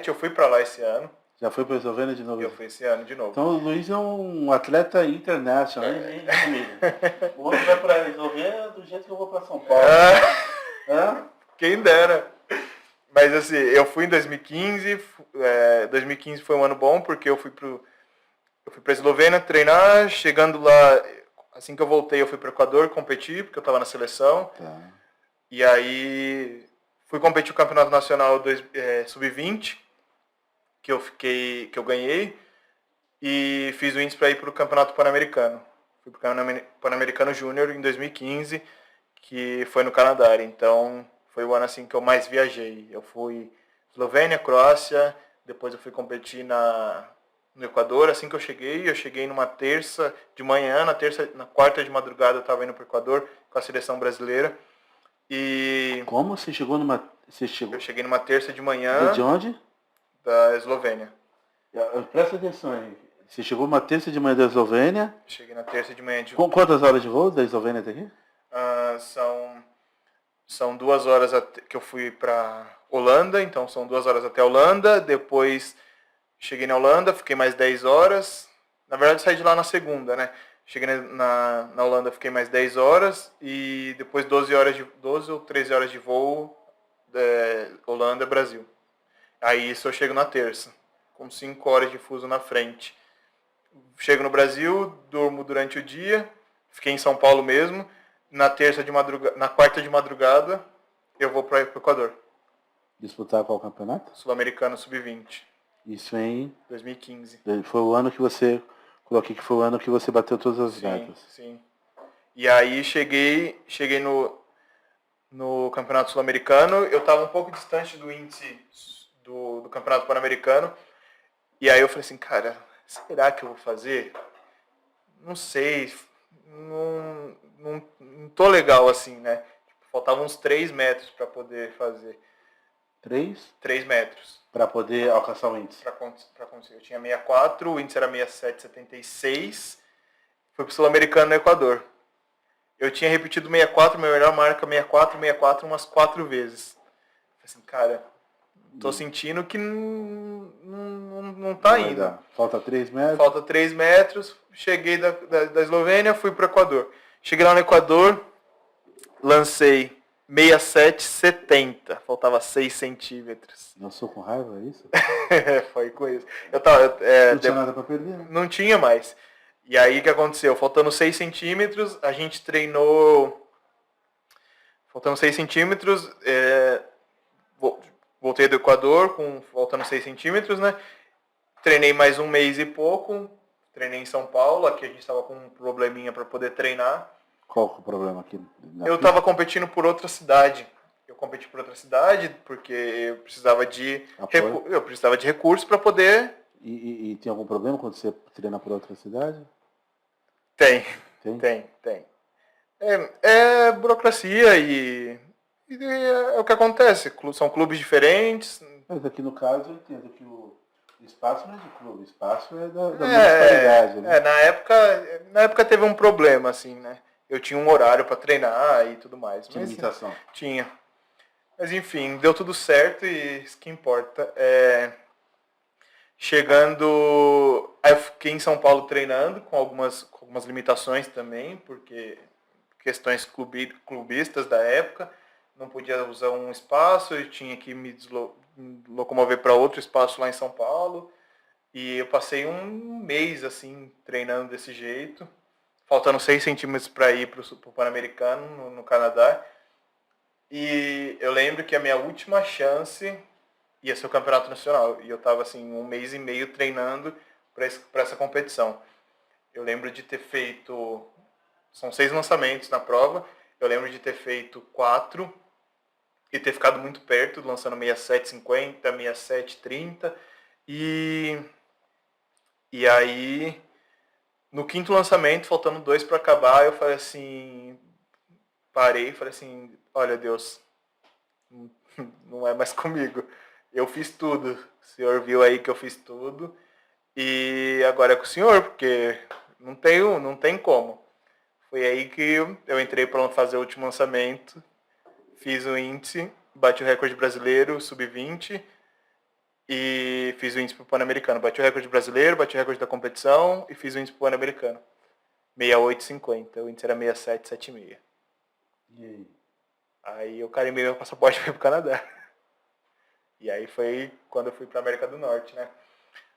Eu fui pra lá esse ano. Já foi para a Eslovênia de novo? Eu fui esse ano de novo. Então o Luiz é um atleta internacional, hein, família? O outro vai para a Eslovênia do jeito que eu vou para São Paulo. Quem dera. Mas assim, eu fui em 2015. 2015 foi um ano bom porque eu fui para a Eslovênia treinar. Chegando lá, assim que eu voltei, eu fui para o Equador competir, porque eu estava na seleção. Tá. E aí fui competir o Campeonato Nacional Sub-20, que eu ganhei, e fiz o índice para ir para o Campeonato Pan-Americano. Fui para o Pan-Americano Júnior em 2015, que foi no Canadá. Então foi o ano assim que eu mais viajei. Eu fui Eslovênia, Croácia, depois eu fui competir no Equador. Assim que eu cheguei numa terça de manhã, na quarta de madrugada eu estava indo para o Equador com a seleção brasileira. E como você chegou eu cheguei numa terça de manhã. De onde? Da Eslovênia. Presta atenção aí. Você chegou numa terça de manhã da Eslovênia? Cheguei na terça de manhã de... Com quantas horas de voo da Eslovênia até aqui? São 2 horas que eu fui para Holanda, então são 2 horas até a Holanda. Depois cheguei na Holanda, fiquei mais 10 horas. Na verdade saí de lá na segunda, né? Cheguei na Holanda, fiquei mais 10 horas e depois 12 ou 13 horas de voo Holanda, Brasil. Aí isso eu chego na terça, com 5 horas de fuso na frente. Chego no Brasil, durmo durante o dia, fiquei em São Paulo mesmo. Na quarta de madrugada, eu vou para o Equador. Disputar qual campeonato? Sul-Americano Sub-20. Isso em 2015. Foi o ano que você... Coloquei que foi o ano que você bateu todas as datas. Sim. E aí cheguei no Campeonato Sul-Americano. Eu estava um pouco distante do índice do Campeonato Pan-Americano. E aí eu falei assim, cara, será que eu vou fazer? Não sei. não tô legal assim, né? Faltavam uns 3 metros para poder fazer. 3? 3 metros. Para poder alcançar o índice. Para conseguir. Eu tinha 64, o índice era 67,76. Fui pro Sul-Americano no Equador. Eu tinha repetido 64, minha melhor marca 64 umas 4 vezes. Falei assim, cara, tô sentindo que não tá Não vai indo. dar. Falta 3 metros. Falta 3 metros. Cheguei da Eslovênia, fui pro Equador. Cheguei lá no Equador, lancei 67,70. Faltava 6 centímetros. Não sou com raiva, é isso? Foi com isso. Não tinha nada para perder, né? Não tinha mais. E aí o que aconteceu? Faltando 6 centímetros, a gente treinou. Faltando 6 centímetros, voltei do Equador faltando 6 centímetros, né? Treinei mais um mês e pouco. Treinei em São Paulo, aqui a gente estava com um probleminha para poder treinar. Qual que é o problema aqui? Eu estava competindo por outra cidade. Eu competi por outra cidade porque eu precisava de recursos para poder. E tem algum problema quando você treina por outra cidade? Tem. É burocracia e é o que acontece. São clubes diferentes. Mas aqui no caso eu entendo que o espaço não é de clube, o espaço é da municipalidade, né? Na época teve um problema, assim, né? Eu tinha um horário para treinar e tudo mais. Tinha limitação. Tinha. Mas enfim, deu tudo certo e isso que importa. Chegando, aí eu fiquei em São Paulo treinando com algumas limitações também, porque questões clubistas da época, não podia usar um espaço, eu tinha que me locomover para outro espaço lá em São Paulo, e eu passei um mês assim treinando desse jeito, faltando 6 centímetros para ir para o Pan-Americano no Canadá, e eu lembro que a minha última chance ia ser o campeonato nacional. E eu estava assim, um mês e meio treinando para essa competição. Eu lembro de ter feito... São 6 lançamentos na prova. Eu lembro de ter feito 4 e ter ficado muito perto, lançando 67,50, 67,30. E aí, no 5º lançamento, faltando 2 para acabar, eu falei assim... Parei e falei assim, olha Deus, não é mais comigo. Eu fiz tudo. O senhor viu aí que eu fiz tudo. E agora é com o senhor, porque não tem como. Foi aí que eu entrei para fazer o último lançamento. Fiz o índice, bati o recorde brasileiro, sub-20. E fiz o índice para o Pan-Americano. Bati o recorde brasileiro, bati o recorde da competição e fiz o índice para o Pan-Americano. 68,50. O índice era 67,76. E aí? Aí eu carimbei meu passaporte e fui pro Canadá. E aí foi quando eu fui para a América do Norte, né?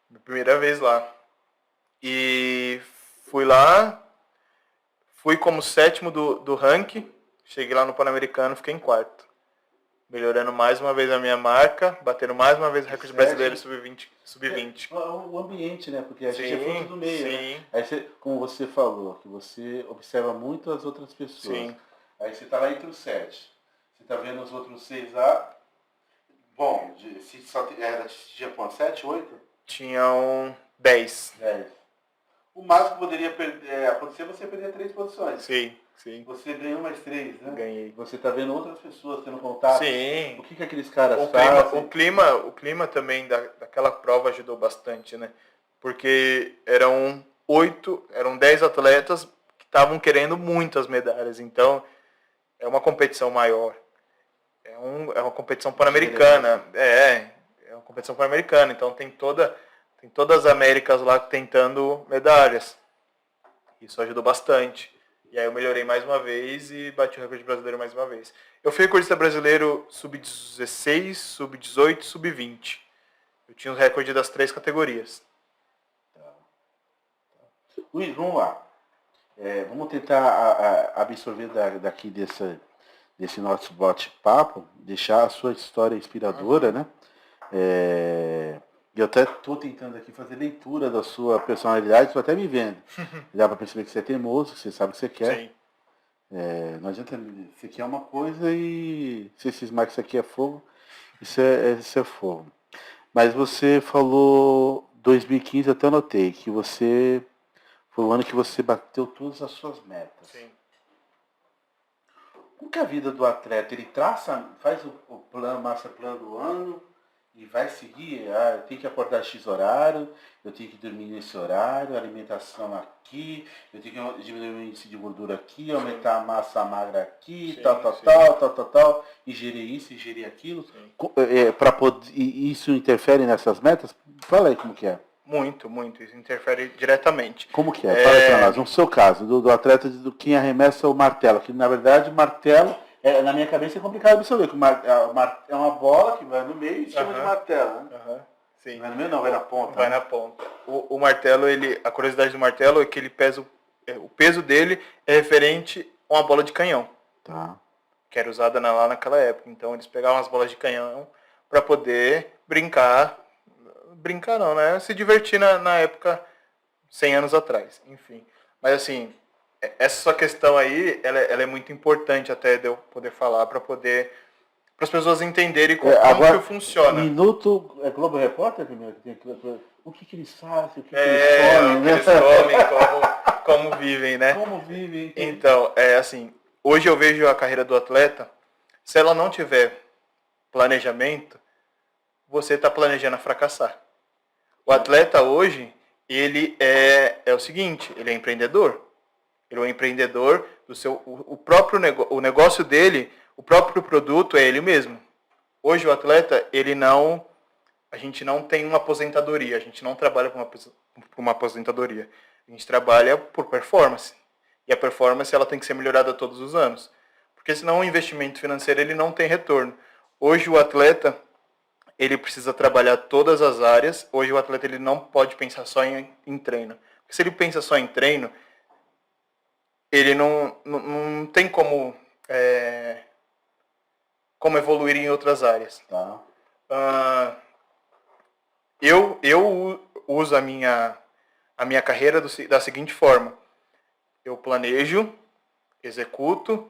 Minha primeira vez lá. E fui lá, fui como 7º do ranking, cheguei lá no Pan-Americano, fiquei em 4º. Melhorando mais uma vez a minha marca, batendo mais uma vez o recorde brasileiro sub-20. O ambiente, né? Porque a gente é fruto do meio, sim. né? Aí você, como você falou, que você observa muito as outras pessoas. Sim. Aí você tá lá entre os 7. Você tá vendo os outros 6 lá. Bom, se só tinha quanto? 7, 8? Tinham 10. 10. O máximo que poderia acontecer você perder 3 posições. Sim. Você ganhou mais 3, né? Ganhei. Você tá vendo outras pessoas tendo contato. Sim. O que aqueles caras fazem? O clima também daquela prova ajudou bastante, né? Porque eram 10 atletas que estavam querendo muitas medalhas. Então, é uma competição maior. É uma competição pan-americana. É uma competição pan-americana. Então tem todas as Américas lá tentando medalhas. Isso ajudou bastante. E aí eu melhorei mais uma vez e bati o recorde brasileiro mais uma vez. Eu fui recordista brasileiro sub-16, sub-18 e sub-20. Eu tinha o recorde das 3 categorias. Luiz, vamos lá. Vamos tentar absorver daqui desse nosso bate-papo, deixar a sua história inspiradora, né? Eu até estou tentando aqui fazer leitura da sua personalidade, estou até me vendo. Dá para perceber que você é teimoso, que você sabe o que você quer. Sim. Não adianta, você quer uma coisa e você cismar que isso aqui é fogo, isso é fogo. Mas você falou 2015, até anotei, que você Foi o ano que você bateu todas as suas metas. Sim. Como que é a vida do atleta? Ele traça, faz o plano, master plano do ano e vai seguir? Ah, eu tenho que acordar X horário, eu tenho que dormir nesse horário, alimentação aqui, eu tenho que diminuir o índice de gordura aqui, aumentar a massa magra aqui, Sim, tal, ingerir isso, ingerir aquilo. Para poder, e isso interfere nessas metas? Fala aí como que é. Muito, muito. Isso interfere diretamente. Como que é? Fala aí pra nós. No seu caso, do atleta do quem arremessa o martelo, que na verdade o martelo, na minha cabeça é complicado absorver, que é uma bola que vai no meio e se chama de martelo, né? Sim. Vai no meio não, vai na ponta. Vai na ponta. O martelo, a curiosidade do martelo é que ele pesa, o peso dele é referente a uma bola de canhão. Tá. Que era usada lá naquela época. Então eles pegavam as bolas de canhão para poder brincar não, né? Se divertir na época, 100 anos atrás, enfim. Mas assim, essa sua questão aí, ela é muito importante até de eu poder falar, para as pessoas entenderem como que funciona. Minuto, é Globo Repórter primeiro? O que eles fazem, o que eles comem, como vivem, né? Como vivem. Então, assim, hoje eu vejo a carreira do atleta, se ela não tiver planejamento, você está planejando a fracassar. O atleta hoje, ele é o seguinte, ele é empreendedor. Ele é um empreendedor do o próprio o negócio dele, o próprio produto é ele mesmo. Hoje o atleta, a gente não tem uma aposentadoria, a gente não trabalha com uma aposentadoria. A gente trabalha por performance. E a performance ela tem que ser melhorada todos os anos. Porque senão o investimento financeiro ele não tem retorno. Hoje o atleta ele precisa trabalhar todas as áreas. Hoje o atleta ele não pode pensar só em treino. Porque se ele pensa só em treino, ele não tem como evoluir em outras áreas. Tá. Eu uso a minha carreira da seguinte forma. Eu planejo, executo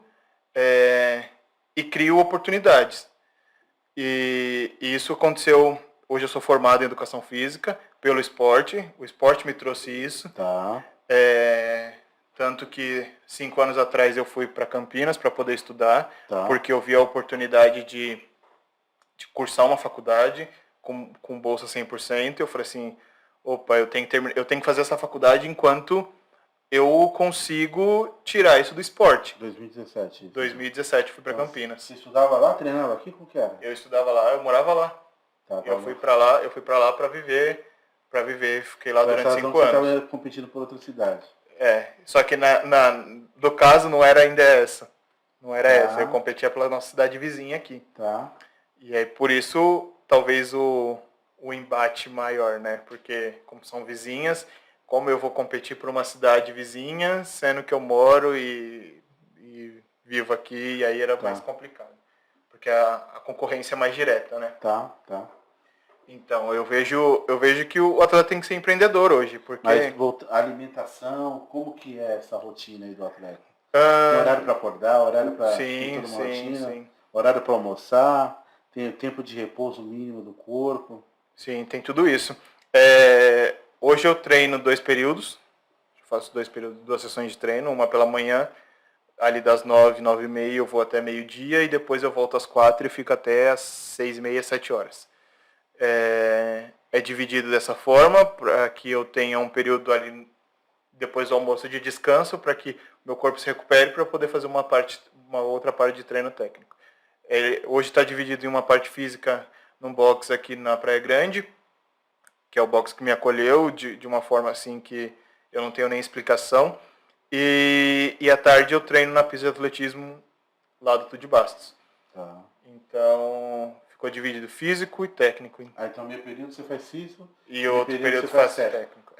e crio oportunidades. E isso aconteceu, hoje eu sou formado em Educação Física pelo esporte, o esporte me trouxe isso. Tá. Tanto que 5 anos atrás eu fui para Campinas para poder estudar, tá. Porque eu vi a oportunidade de cursar uma faculdade com bolsa 100%, eu falei assim, opa, eu tenho que fazer essa faculdade enquanto eu consigo tirar isso do esporte. 2017. 2017 fui para Campinas. Você estudava lá, treinava aqui? Como que era? Eu estudava lá, eu morava lá. Eu fui para lá para viver, fiquei lá durante 5 anos. Você estava competindo por outra cidade. Só que do caso não era ainda essa. Não era essa, eu competia pela nossa cidade vizinha aqui. Tá. E aí por isso, talvez o embate maior, né? Porque como são vizinhas, como eu vou competir por uma cidade vizinha, sendo que eu moro e vivo aqui, e aí era mais complicado. Porque a concorrência é mais direta, né? Tá. Então, eu vejo que o atleta tem que ser empreendedor hoje, porque... Mas alimentação, como que é essa rotina aí do atleta? Tem horário para acordar, horário para sim, horário para almoçar, tem o tempo de repouso mínimo do corpo? Sim, tem tudo isso. Hoje eu treino 2 períodos, faço 2 períodos, 2 sessões de treino, uma pela manhã, ali das 9, 9h30 eu vou até meio-dia e depois eu volto às 4 e fico até às 6h30, 7 horas. É dividido dessa forma, para que eu tenha um período ali depois do almoço de descanso, para que meu corpo se recupere para poder fazer uma outra parte de treino técnico. Hoje está dividido em uma parte física num box aqui na Praia Grande, que é o box que me acolheu de uma forma assim que eu não tenho nem explicação. E à tarde eu treino na pista de atletismo lá do Tudo de Bastos. Tá. Então, ficou dividido físico e técnico. Então, meio período você faz físico e outro período você faz técnico.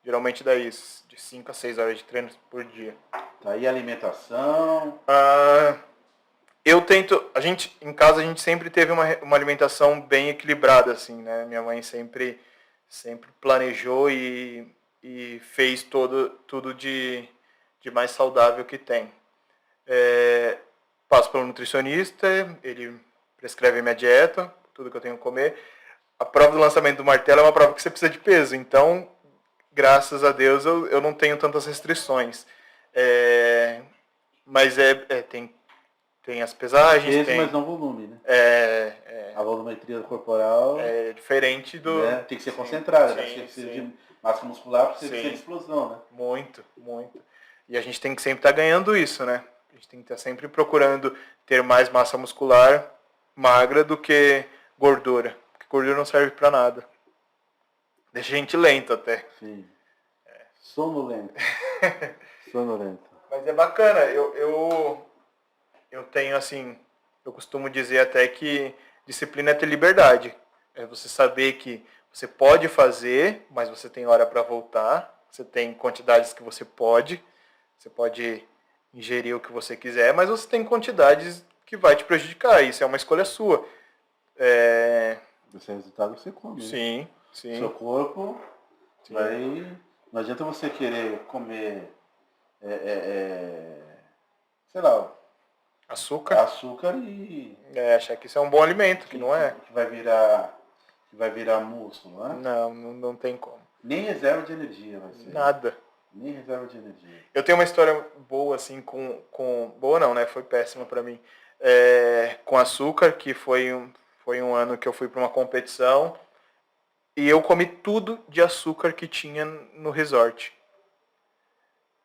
Geralmente dá isso, de 5 a 6 horas de treino por dia. Tá, e alimentação? Em casa a gente sempre teve uma alimentação bem equilibrada, assim, né? Minha mãe sempre planejou e fez tudo de mais saudável que tem. Passo pelo nutricionista, ele prescreve a minha dieta, tudo que eu tenho que comer. A prova do lançamento do martelo é uma prova que você precisa de peso, então graças a Deus, eu não tenho tantas restrições. Mas tem as pesagens, Peso, mas não volume, né? A volumetria corporal é diferente do... né? Tem que ser concentrada, né? sim, Precisa sim. de massa muscular, precisa Sim. de explosão, né? Muito, muito. E a gente tem que sempre estar ganhando isso, né? A gente tem que estar sempre procurando ter mais massa muscular magra do que gordura. Porque gordura não serve pra nada. Deixa a gente lento até. Sim. Sonolento. Sonolento. Mas é bacana. Eu tenho assim... Eu costumo dizer até que disciplina é ter liberdade. É você saber que você pode fazer, mas você tem hora para voltar. Você tem quantidades que você pode. Você pode ingerir o que você quiser, mas você tem quantidades que vai te prejudicar. Isso é uma escolha sua. Esse resultado você come. Sim, sim. Seu corpo vai... Não adianta você querer comer, sei lá, açúcar e... achar que isso é um bom alimento, que não é. Que vai virar músculo, né? Não tem como. Nem reserva de energia vai ser. Nada. Nem reserva de energia. Eu tenho uma história boa, assim, com... Boa não, né? Foi péssima pra mim. Com açúcar, que foi um ano que eu fui pra uma competição e eu comi tudo de açúcar que tinha no resort.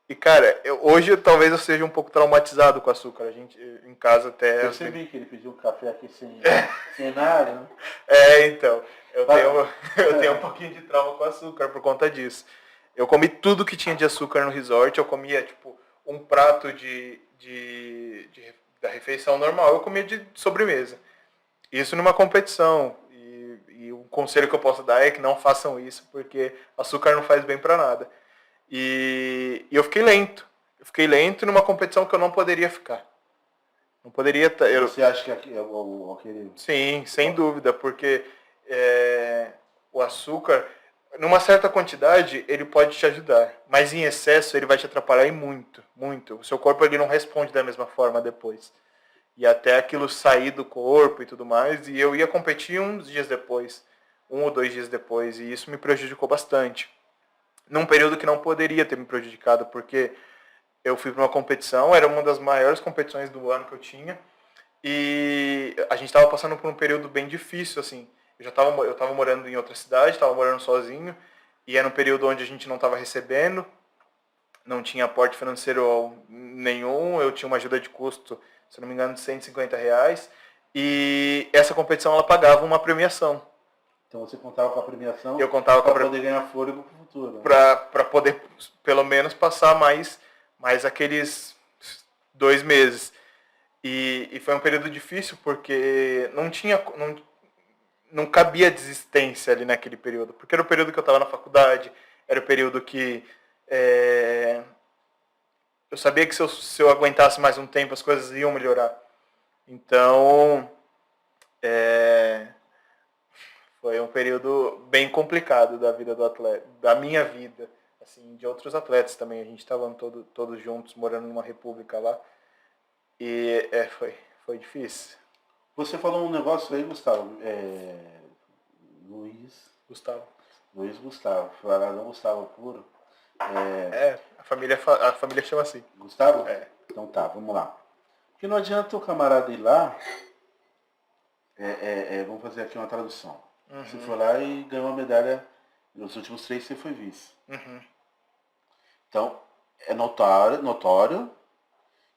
E, cara, hoje talvez eu seja um pouco traumatizado com açúcar. A gente, em casa até... Eu percebi que ele pediu um café aqui sem nada, né? Então. Eu tenho um pouquinho de trauma com açúcar por conta disso. Eu comi tudo que tinha de açúcar no resort. Eu comia, tipo, um prato da refeição normal. Eu comia de sobremesa. Isso numa competição. E o conselho que eu posso dar é que não façam isso, porque açúcar não faz bem pra nada. E eu fiquei lento. Eu fiquei lento numa competição que eu não poderia ficar. Não poderia... Você acha que aquele... Sim, sem dúvida, porque o açúcar, numa certa quantidade, ele pode te ajudar. Mas em excesso, ele vai te atrapalhar muito, muito. O seu corpo ele não responde da mesma forma depois. E até aquilo sair do corpo e tudo mais. E eu ia competir uns dias depois, 1 ou 2 dias depois. E isso me prejudicou bastante. Num período que não poderia ter me prejudicado, porque eu fui para uma competição, era uma das maiores competições do ano que eu tinha, e a gente estava passando por um período bem difícil, assim. Eu estava morando em outra cidade, estava morando sozinho, e era um período onde a gente não estava recebendo, não tinha aporte financeiro nenhum, eu tinha uma ajuda de custo, se não me engano, de R$150, e essa competição ela pagava uma premiação. Então você contava com a premiação. Eu contava com para poder ganhar fôlego para o futuro. Né? Para poder, pelo menos, passar mais aqueles 2 meses. E foi um período difícil porque não cabia desistência ali naquele período. Porque era o período que eu estava na faculdade, era o período que eu sabia que se eu aguentasse mais um tempo as coisas iam melhorar. Então... foi um período bem complicado da vida do atleta, da minha vida, assim, de outros atletas também. A gente estava todos juntos, morando numa república lá. E foi difícil. Você falou um negócio aí, Gustavo. Luiz Gustavo. Falaram Gustavo puro. A família chama assim. Gustavo? Então tá, vamos lá. Porque não adianta o camarada ir lá. Vamos fazer aqui uma tradução. Uhum. Você foi lá e ganhou uma medalha. Nos últimos 3 você foi vice. Uhum. Então, é notório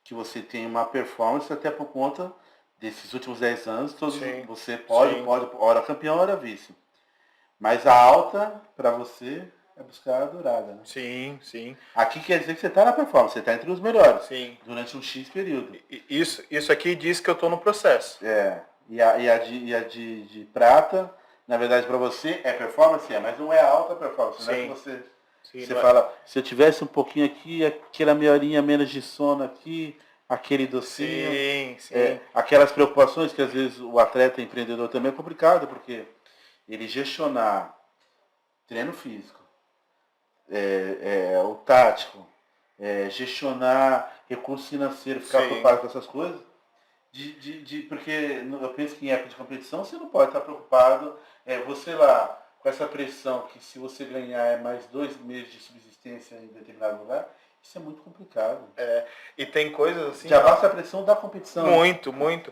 que você tem uma performance até por conta desses últimos 10 anos. Você pode, hora campeão, hora vice. Mas a alta, para você, é buscar a dourada. Né? Sim, sim. Aqui quer dizer que você está na performance, você está entre os melhores. Sim. Durante um X período. Isso aqui diz que eu estou no processo. E a de prata... Na verdade, para você é performance, mas não é alta performance. Não é que você fala, se eu tivesse um pouquinho aqui, aquela meia horinha menos de sono aqui, aquele docinho. Sim. Aquelas preocupações que às vezes o atleta empreendedor também é complicado, porque ele gestionar treino físico, o tático, gestionar recurso financeiro, ficar preocupado com essas coisas, porque eu penso que em época de competição você não pode estar preocupado, você lá, com essa pressão que se você ganhar é mais 2 meses de subsistência em determinado lugar, isso é muito complicado. E tem coisas assim... Já basta a pressão da competição. Muito, muito.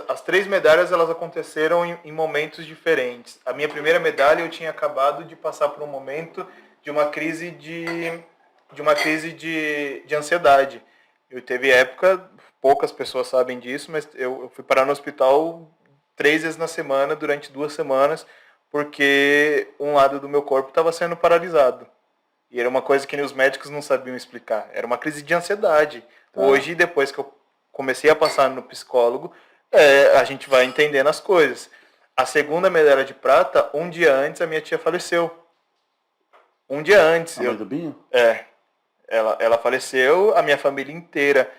As 3 medalhas elas aconteceram em momentos diferentes. A minha primeira medalha eu tinha acabado de passar por um momento de uma crise de ansiedade. Eu teve época, poucas pessoas sabem disso, mas eu fui parar no hospital 3 vezes na semana durante 2 semanas porque um lado do meu corpo estava sendo paralisado. E era uma coisa que os médicos não sabiam explicar. Era uma crise de ansiedade. Hoje, depois que eu comecei a passar no psicólogo, a gente vai entendendo as coisas. A segunda medalha de prata, um dia antes, a minha tia faleceu. Um dia antes. A mãe do Binho? Ela faleceu, a minha família inteira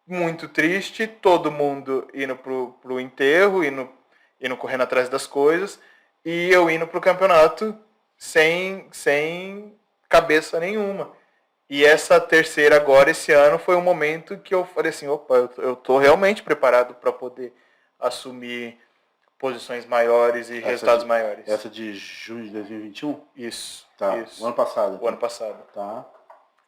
muito triste, todo mundo indo pro enterro, indo correndo atrás das coisas, e eu indo pro campeonato sem cabeça nenhuma. E essa terceira agora, esse ano, foi um momento que eu falei assim, opa, eu tô realmente preparado para poder assumir posições maiores e resultados maiores. Essa de junho de 2021? Isso. Tá. Isso. O ano passado. O ano passado. Tá.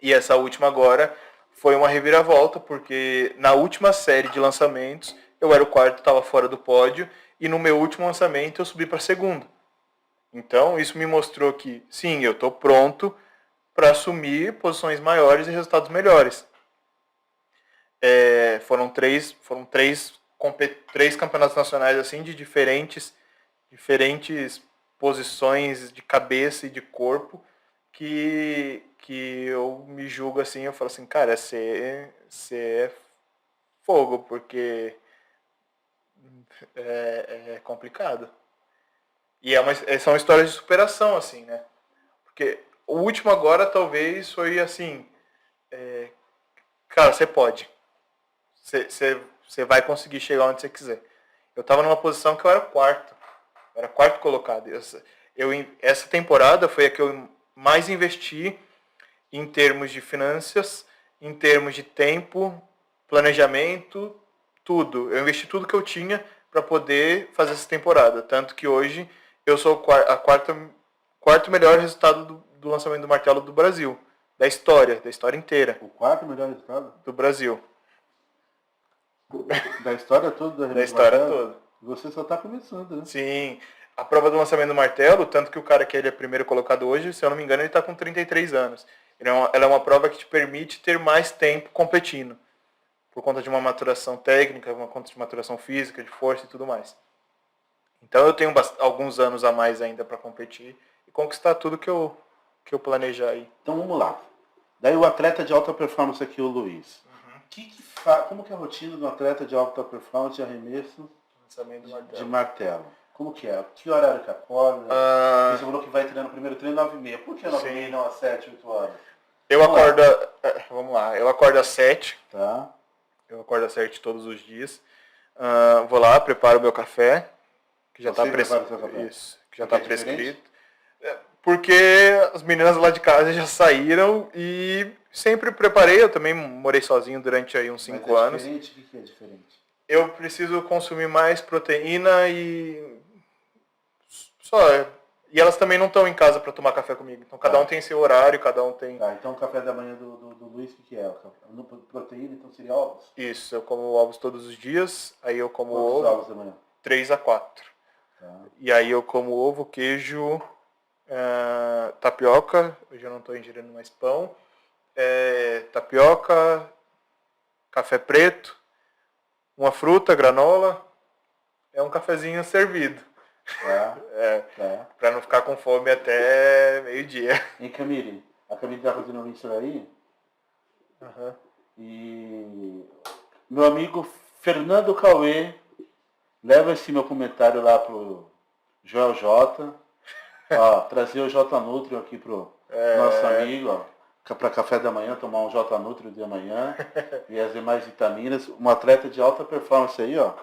E essa última agora foi uma reviravolta, porque na última série de lançamentos, eu era o quarto, estava fora do pódio, e no meu último lançamento eu subi para segundo. Então, isso me mostrou que, sim, eu estou pronto para assumir posições maiores e resultados melhores. Foram três campeonatos nacionais assim de diferentes posições de cabeça e de corpo que eu me julgo assim, eu falo assim, cara, você é fogo, porque é complicado. E são histórias de superação, assim, né? Porque o último agora talvez foi assim, cara, você pode. Você vai conseguir chegar onde você quiser. Eu estava numa posição que eu era quarto. Eu era quarto colocado. Essa temporada foi a que eu mais investi em termos de finanças, em termos de tempo, planejamento, tudo. Eu investi tudo que eu tinha para poder fazer essa temporada. Tanto que hoje eu sou quarto melhor resultado do lançamento do martelo do Brasil. Da história inteira. O quarto melhor resultado? Do Brasil. Da história toda? Da história toda. Você só está começando, né? Sim. A prova do lançamento do martelo, tanto que o cara que ele é primeiro colocado hoje, se eu não me engano, ele está com 33 anos. Ela é uma prova que te permite ter mais tempo competindo. Por conta de uma maturação técnica, uma conta de maturação física, de força e tudo mais. Então eu tenho alguns anos a mais ainda para competir e conquistar tudo que eu planejar aí. Então vamos lá. Daí o atleta de alta performance aqui, o Luiz. Como que é a rotina do atleta de alta performance de arremesso de martelo? Como que é? Que horário que acorda? Você falou que vai treinar no primeiro treino 9h30. Por que 9h30 e não às 7, 8 horas? Vamos lá. Eu acordo às 7. Tá. Eu acordo às 7 todos os dias. Vou lá, preparo o meu café, que já está prescrito. Porque as meninas lá de casa já saíram e sempre preparei. Eu também morei sozinho durante aí uns 5 anos. Diferente? O que é diferente? Eu preciso consumir mais proteína e e elas também não estão em casa para tomar café comigo. Então cada um tem seu horário, cada um tem... Tá, então o café da manhã do Luiz, o que é? Proteína, então seria ovos? Isso, eu como ovos todos os dias, aí eu como Quantos ovos da manhã? 3 a 4. Tá. E aí eu como ovo, queijo, tapioca, hoje eu não estou ingerindo mais pão, tapioca, café preto, uma fruta, granola, um cafezinho servido. Tá. Para não ficar com fome até meio-dia. Em Camille, a Camille tá fazendo isso aí. Uhum. E meu amigo Fernando Cauê leva esse meu comentário lá pro Joel J. Trazer o J Nutri aqui pro nosso amigo, para café da manhã, tomar um J Nutri de manhã e as demais vitaminas. Um atleta de alta performance aí, ó.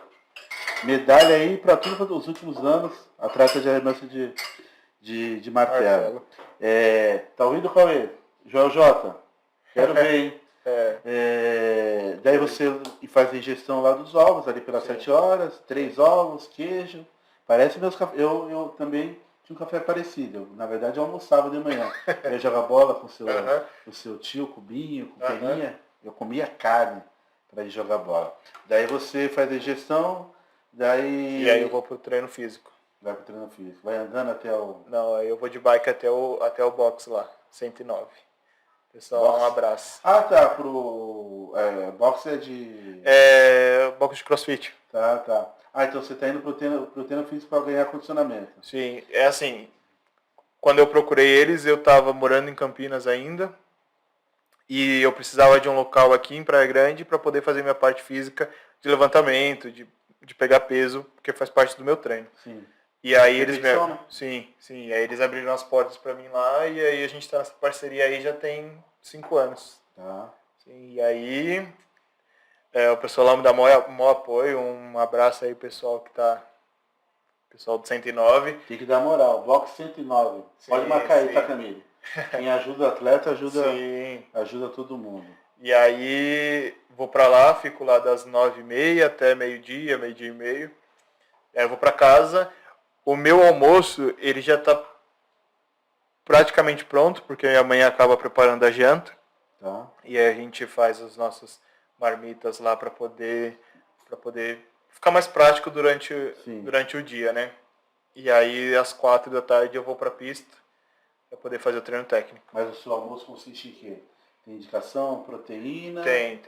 Medalha aí para tudo dos últimos anos, atleta de arremesso de martelo. Tá ouvindo, Cauê? Joel J. Quero ver, hein? Daí você faz a ingestão lá dos ovos, ali pelas 7 horas, 3 ovos, queijo, Parece meus cafés. Eu também tinha um café parecido. Na verdade, eu almoçava de manhã. Eu ia jogar bola com o seu tio, Cubinho, com Peninha. Eu comia carne para ir jogar bola. Daí você faz a digestão, daí... E aí eu vou pro treino físico. Vai pro treino físico. Vai andando até o... Não, aí eu vou de bike até o box lá, 109. Pessoal, Box? um abraço. Ah, tá. Box é de... Box de crossfit. Tá. Ah, então você tá indo pro treino físico para ganhar condicionamento. Sim, é assim, quando eu procurei eles, eu estava morando em Campinas ainda, e eu precisava de um local aqui em Praia Grande para poder fazer minha parte física de levantamento, de pegar peso, porque faz parte do meu treino. Sim. E aí eles Repetição, né? Sim, aí eles abriram as portas para mim lá, e aí a gente está nessa parceria aí já tem 5 anos. Tá. Sim, e aí o pessoal lá me dá maior apoio, um abraço aí pessoal que tá, pessoal do 109. Tem que dar moral. Box 109. Sim, Pode marcar aí, sim. tá, Camille? Quem ajuda o atleta, Sim. ajuda todo mundo. E aí vou pra lá, fico lá das 9h30 até meio-dia, meio-dia e meio. Aí eu vou pra casa. O meu almoço, ele já tá praticamente pronto, porque minha mãe acaba preparando a janta. Tá. E aí a gente faz as nossas marmitas lá para poder ficar mais prático durante o dia, né? E aí às 4 da tarde eu vou pra pista para poder fazer o treino técnico. Mas o seu almoço consiste em quê? Tem indicação, proteína? Tem.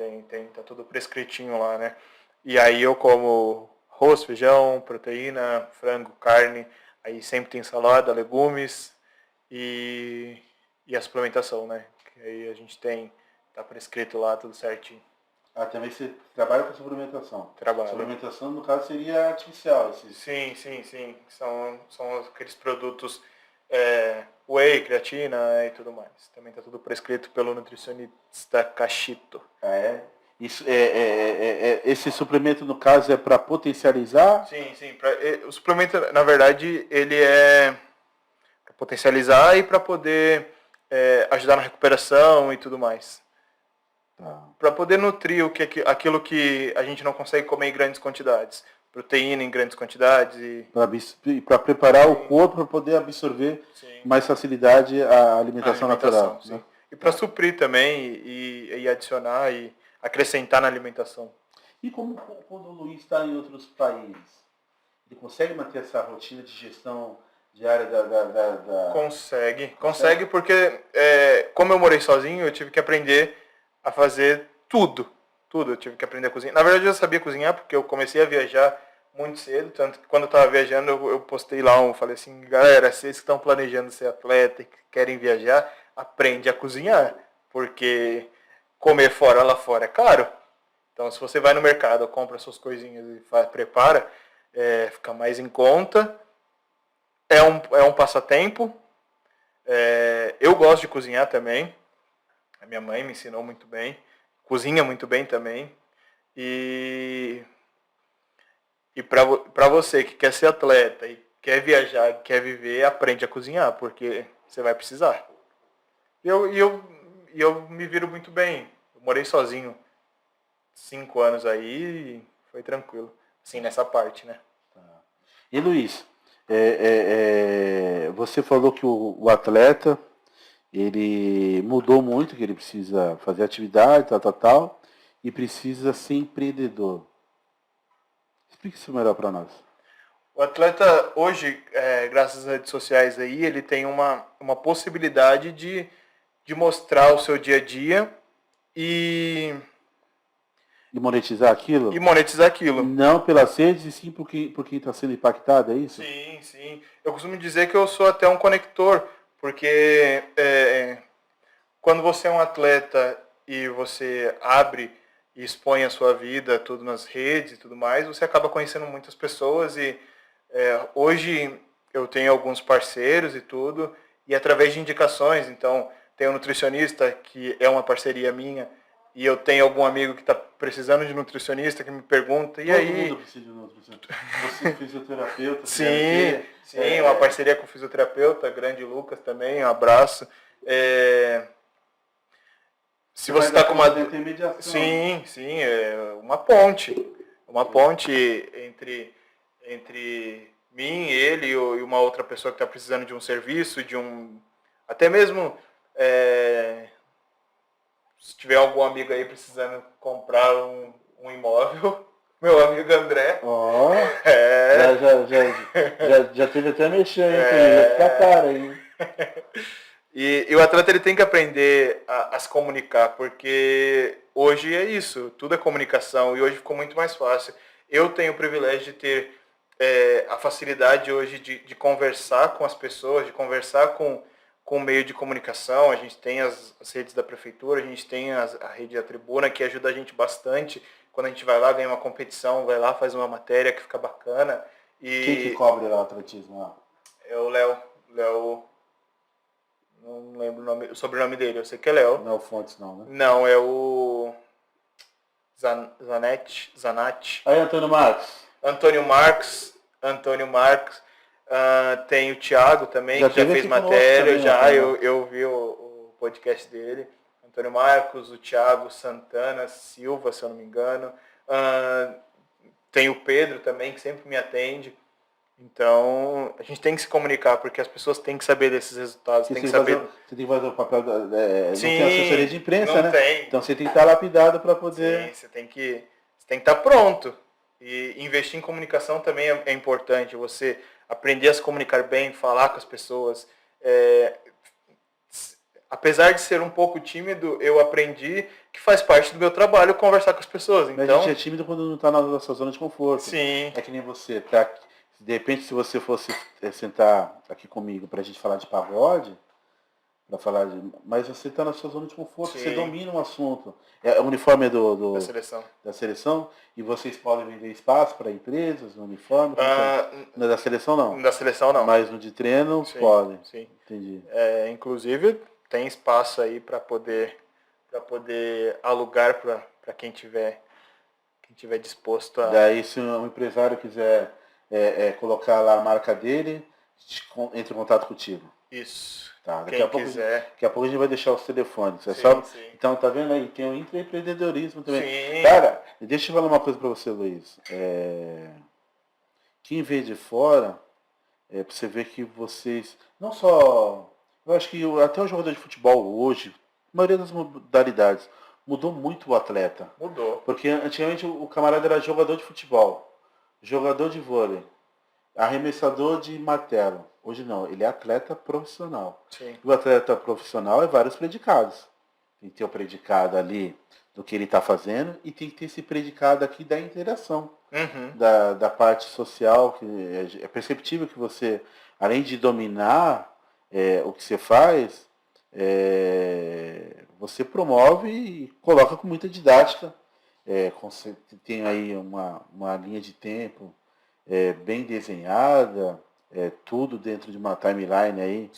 Tá tudo prescritinho lá, né? E aí eu como arroz, feijão, proteína, frango, carne. Aí sempre tem salada, legumes e a suplementação, né? Que aí a gente tá prescrito lá tudo certinho. Ah, também você trabalha com suplementação? Trabalho. Suplementação, no caso, seria artificial. Sim. São aqueles produtos whey, creatina e tudo mais. Também tá tudo prescrito pelo nutricionista Cachito. Ah, é? Isso, esse suplemento, no caso, é para potencializar? Sim. O suplemento, na verdade, ele é para potencializar e para poder ajudar na recuperação e tudo mais. Tá. Para poder nutrir aquilo que a gente não consegue comer em grandes quantidades. Proteína em grandes quantidades. Para preparar o corpo para poder absorver mais facilidade a alimentação natural. Sim. Né? E para suprir também e adicionar e acrescentar na alimentação. E como quando o Luiz está em outros países? Ele consegue manter essa rotina de gestão diária da... Consegue porque como eu morei sozinho, eu tive que aprender a fazer tudo. Eu tive que aprender a cozinhar. Na verdade, eu já sabia cozinhar porque eu comecei a viajar muito cedo. Tanto que quando eu estava viajando, eu postei lá, eu falei assim, galera, vocês que estão planejando ser atleta e que querem viajar, aprende a cozinhar. Porque comer lá fora é caro. Então, se você vai no mercado, compra suas coisinhas e prepara, fica mais em conta. É um passatempo. Eu gosto de cozinhar também. A minha mãe me ensinou muito bem. Cozinha muito bem também. E para você que quer ser atleta e quer viajar, quer viver, aprende a cozinhar, porque você vai precisar. E eu me viro muito bem. Eu morei sozinho 5 anos aí e foi tranquilo. Assim, nessa parte, né? Tá. E Luiz, você falou que o atleta, ele mudou muito, que ele precisa fazer atividade, tal, e precisa ser empreendedor. Explique isso melhor para nós. O atleta hoje, graças às redes sociais aí, ele tem uma possibilidade de mostrar o seu dia a dia e monetizar aquilo? E monetizar aquilo. Não pelas redes, e sim por quem está sendo impactado, é isso? Sim. Eu costumo dizer que eu sou até um conector, porque quando você é um atleta e você abre e expõe a sua vida, tudo nas redes e tudo mais, você acaba conhecendo muitas pessoas e hoje eu tenho alguns parceiros e tudo, e através de indicações, então tem um nutricionista que é uma parceria minha, e eu tenho algum amigo que está precisando de nutricionista que me pergunta, e Todo aí... Todo mundo precisa de nutricionista. Você é fisioterapeuta. Sim, uma parceria com o fisioterapeuta, grande Lucas também, um abraço. Se você está com uma... Sim, é uma ponte entre mim, ele e uma outra pessoa que está precisando de um serviço, até mesmo se tiver algum amigo aí precisando comprar um imóvel, meu amigo André. Ó, já teve até mexer aí comigo, vai ficar caro aí. E o atleta ele tem que aprender a se comunicar, porque hoje é isso, tudo é comunicação e hoje ficou muito mais fácil. Eu tenho o privilégio de ter a facilidade hoje de conversar com as pessoas, de conversar com o meio de comunicação. A gente tem as redes da prefeitura, a gente tem a rede da tribuna, que ajuda a gente bastante. Quando a gente vai lá, ganha uma competição, vai lá, faz uma matéria que fica bacana. E quem que cobre lá o atletismo lá? é o Léo, não lembro o sobrenome dele, eu sei que é Léo. Não é o Fontes não, né? Não, é o Zanatti. Aí, Antônio Marcos. Antônio Marcos. Tem o Thiago também, que já fez matéria, eu vi o podcast dele. Antônio Marcos, o Thiago Santana Silva, se eu não me engano. Tem o Pedro também, que sempre me atende. Então, a gente tem que se comunicar, porque as pessoas têm que saber desses resultados. Você tem que fazer o papel não tem assessoria de imprensa, não né? Tem. Então você tem que estar lapidado para poder... Sim, você tem que estar pronto. E investir em comunicação também é importante. Você aprender a se comunicar bem, falar com as pessoas. Apesar de ser um pouco tímido, eu aprendi que faz parte do meu trabalho conversar com as pessoas. Então... Mas a gente é tímido quando não está na sua zona de conforto. Sim. É que nem você. De repente, se você fosse sentar aqui comigo para a gente falar de pagode, mas você está na sua zona de conforto, você domina um assunto. O uniforme da seleção, e vocês podem vender espaço para empresas no uniforme? Não é da seleção não? Da seleção não. Mas no de treino podem. Sim. Entendi. Inclusive tem espaço aí para poder alugar para quem tiver disposto a... Daí se um empresário quiser colocar lá a marca dele, entre em contato contigo. Isso. Tá, Quem quiser. Daqui a pouco a gente vai deixar os telefones. Sim. Então, tá vendo aí? Tem o intraempreendedorismo também. Sim. Cara, deixa eu falar uma coisa para você, Luiz. Quem vê de fora, pra você ver que vocês... Não só... Eu acho que até o jogador de futebol hoje, a maioria das modalidades, mudou muito o atleta. Mudou. Porque antigamente o camarada era jogador de futebol, jogador de vôlei, arremessador de martelo. Hoje não, ele é atleta profissional. Sim. E o atleta profissional é vários predicados. Tem que ter o predicado ali do que ele está fazendo e tem que ter esse predicado aqui da interação, da parte social, que é perceptível que você, além de dominar o que você faz, você promove e coloca com muita didática. Tem aí uma linha de tempo bem desenhada, tudo dentro de uma timeline aí,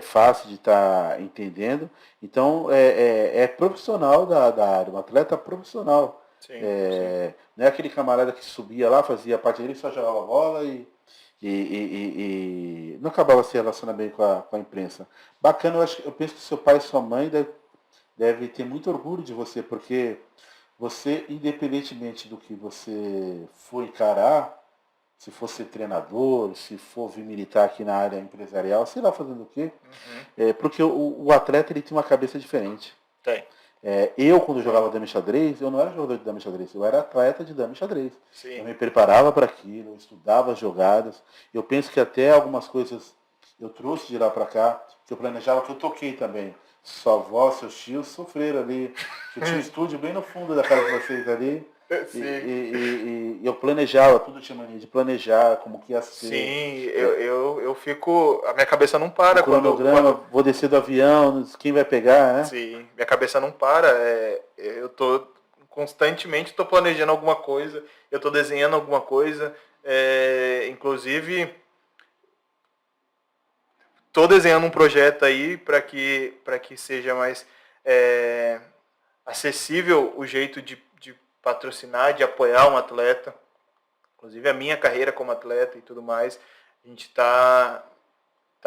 fácil de estar entendendo. Então, é profissional da área, um atleta profissional. Sim, não é aquele camarada que subia lá, fazia parte dele, só jogava bola e não acabava se relacionando bem com a imprensa. Bacana, eu penso que seu pai e sua mãe deve ter muito orgulho de você, porque você, independentemente do que você for encarar, se for ser treinador, se for vir militar aqui na área empresarial, sei lá fazendo o quê, porque o atleta ele tem uma cabeça diferente. Tem. Eu, quando jogava dama e xadrez, eu não era jogador de dama e xadrez, eu era atleta de dama e xadrez. Sim. Eu me preparava para aquilo, eu estudava as jogadas. Eu penso que até algumas coisas eu trouxe de lá para cá, que eu planejava, que eu toquei também. Sua avó, seus tios sofreram ali. Eu tinha um estúdio bem no fundo da casa de vocês ali. Sim. E eu planejava, tudo tinha mania de planejar, como que ia ser. Sim, eu fico... A minha cabeça não para quando vou descer do avião, quem vai pegar, né? Sim, minha cabeça não para. Eu tô constantemente planejando alguma coisa, eu tô desenhando alguma coisa. Inclusive, tô desenhando um projeto aí para que seja mais acessível o jeito de patrocinar, de apoiar um atleta, inclusive a minha carreira como atleta e tudo mais. A gente está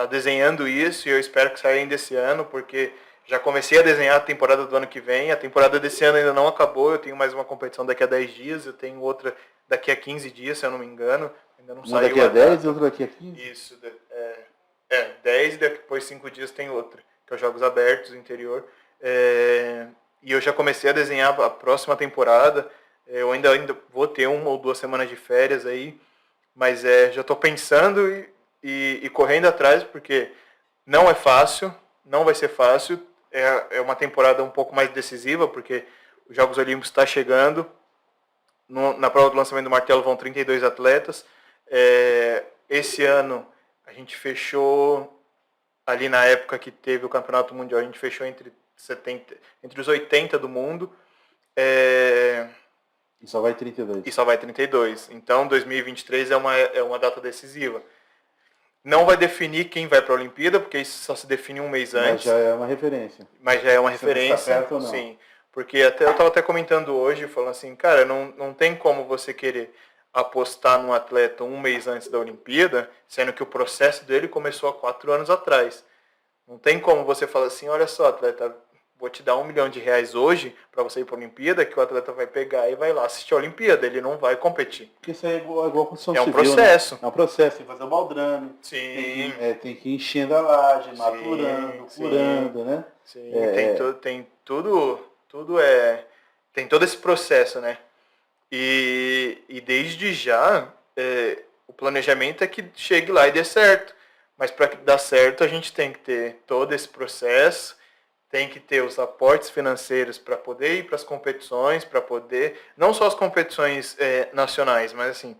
desenhando isso e eu espero que saia ainda esse ano, porque Já comecei a desenhar a temporada do ano que vem. A temporada desse ano ainda não acabou. Eu tenho mais uma competição daqui a 10 dias. Eu tenho outra daqui a 15 dias, se eu não me engano. Ainda não Uma saiu daqui a a 10 data. e outra daqui a 15? Isso. 10 e depois 5 dias tem outra. Que é os Jogos Abertos, interior. E eu já comecei a desenhar a próxima temporada. Eu ainda vou ter 1 ou 2 semanas de férias aí. Mas já estou pensando e correndo atrás, porque não é fácil. Não vai ser fácil. É uma temporada um pouco mais decisiva, porque os Jogos Olímpicos estão chegando. Na prova do lançamento do martelo vão 32 atletas. Esse ano a gente fechou, ali na época que teve o Campeonato Mundial, a gente fechou entre os 80 do mundo. E só vai 32. E só vai 32. Então 2023 é uma data decisiva. Não vai definir quem vai para a Olimpíada, porque isso só se define um mês antes. Mas já é uma referência. Mas já é uma Você referência. está perto ou não? Sim. Porque eu estava até comentando hoje, falando assim, cara, não tem como você querer apostar num atleta 1 mês antes da Olimpíada, sendo que o processo dele começou há 4 anos atrás. Não tem como você falar assim, olha só, atleta, vou te dar R$1 milhão hoje para você ir para a Olimpíada, que o atleta vai pegar e vai lá assistir a Olimpíada, ele não vai competir. Porque isso aí é igual a construção É um civil, processo. Né? É um processo, tem que fazer o baldrame. Sim. Tem que ir enchendo a laje, Sim, maturando, sim. curando, né? Sim, tem tudo tem todo esse processo, né? E desde já, o planejamento é que chegue lá e dê certo. Mas para que dar certo, a gente tem que ter todo esse processo, tem que ter os aportes financeiros para poder ir para as competições, para poder, não só as competições nacionais, mas assim,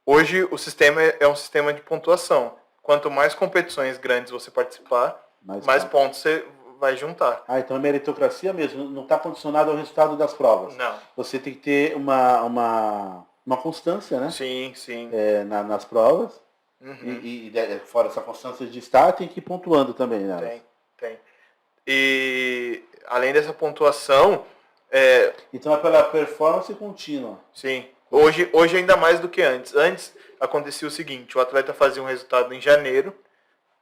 hoje o sistema é um sistema de pontuação. Quanto mais competições grandes você participar, mais pontos você vai juntar. Então é meritocracia mesmo, não está condicionado ao resultado das provas. Não. Você tem que ter uma constância, né? Sim, sim. Nas provas. Uhum. E fora essa constância de estar, tem que ir pontuando também, né? Tem. E além dessa pontuação... Então é pela performance contínua. Sim. Hoje ainda mais do que antes. Antes acontecia o seguinte, o atleta fazia um resultado em janeiro,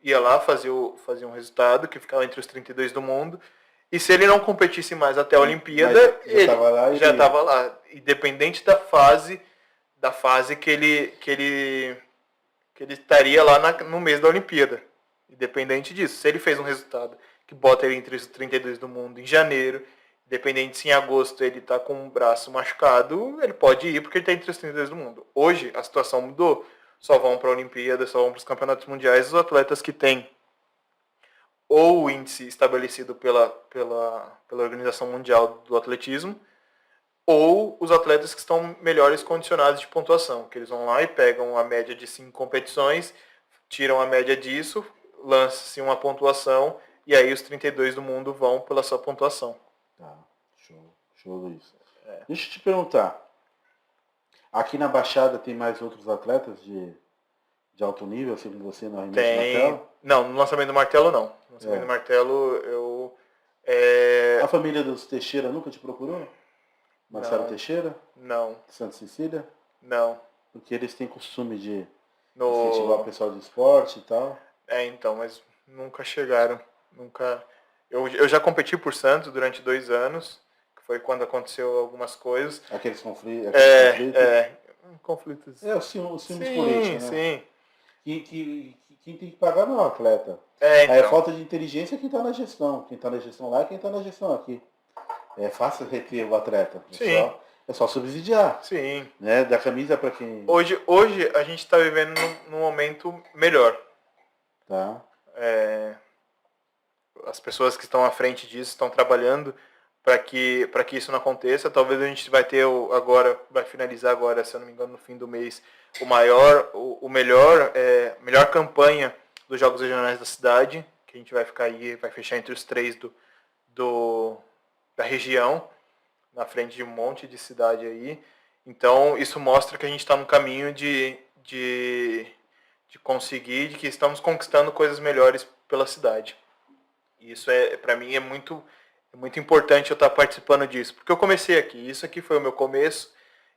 ia lá, fazia um resultado que ficava entre os 32 do mundo, e se ele não competisse mais até a Olimpíada, ele já estava lá. Independente da fase que ele estaria lá no mês da Olimpíada. Independente disso. Se ele fez um resultado que bota ele entre os 32 do mundo em janeiro, independente se em agosto ele está com o braço machucado, ele pode ir porque ele está entre os 32 do mundo. Hoje a situação mudou. Só vão para a Olimpíada, só vão para os campeonatos mundiais os atletas que têm ou o índice estabelecido pela Organização Mundial do Atletismo, ou os atletas que estão melhores condicionados de pontuação, que eles vão lá e pegam a média de 5 competições, tiram a média disso, lança-se uma pontuação, e aí os 32 do mundo vão pela sua pontuação. Tá, show Luiz. Deixa eu te perguntar, aqui na Baixada tem mais outros atletas de alto nível, assim como você no arremesso do martelo? Não, no lançamento do martelo não. No lançamento do martelo eu... A família dos Teixeira nunca te procurou? Marcelo Teixeira? Não. Santa Cecília? Não. Porque eles têm costume de incentivar o pessoal de esporte e tal. Então, mas nunca chegaram. Nunca. Eu já competi por Santos durante 2 anos, que foi quando aconteceu algumas coisas. Aqueles conflitos. Conflitos. Os filmes políticos, né? Sim. Quem tem que pagar não é o atleta. Então. Aí a falta de inteligência é quem está na gestão. Quem está na gestão lá é quem está na gestão aqui. É fácil reter o atleta. É só subsidiar. Sim. Né? Dar camisa para quem... Hoje a gente está vivendo num momento melhor. Tá. As pessoas que estão à frente disso estão trabalhando para que isso não aconteça. Talvez a gente vai ter vai finalizar agora, se eu não me engano, no fim do mês, melhor campanha dos Jogos Regionais da cidade, que a gente vai ficar aí, vai fechar entre os 3 da região, na frente de um monte de cidade aí. Então isso mostra que a gente está no caminho de conseguir, de que estamos conquistando coisas melhores pela cidade. E isso para mim é muito importante eu estar participando disso, porque eu comecei aqui, isso aqui foi o meu começo,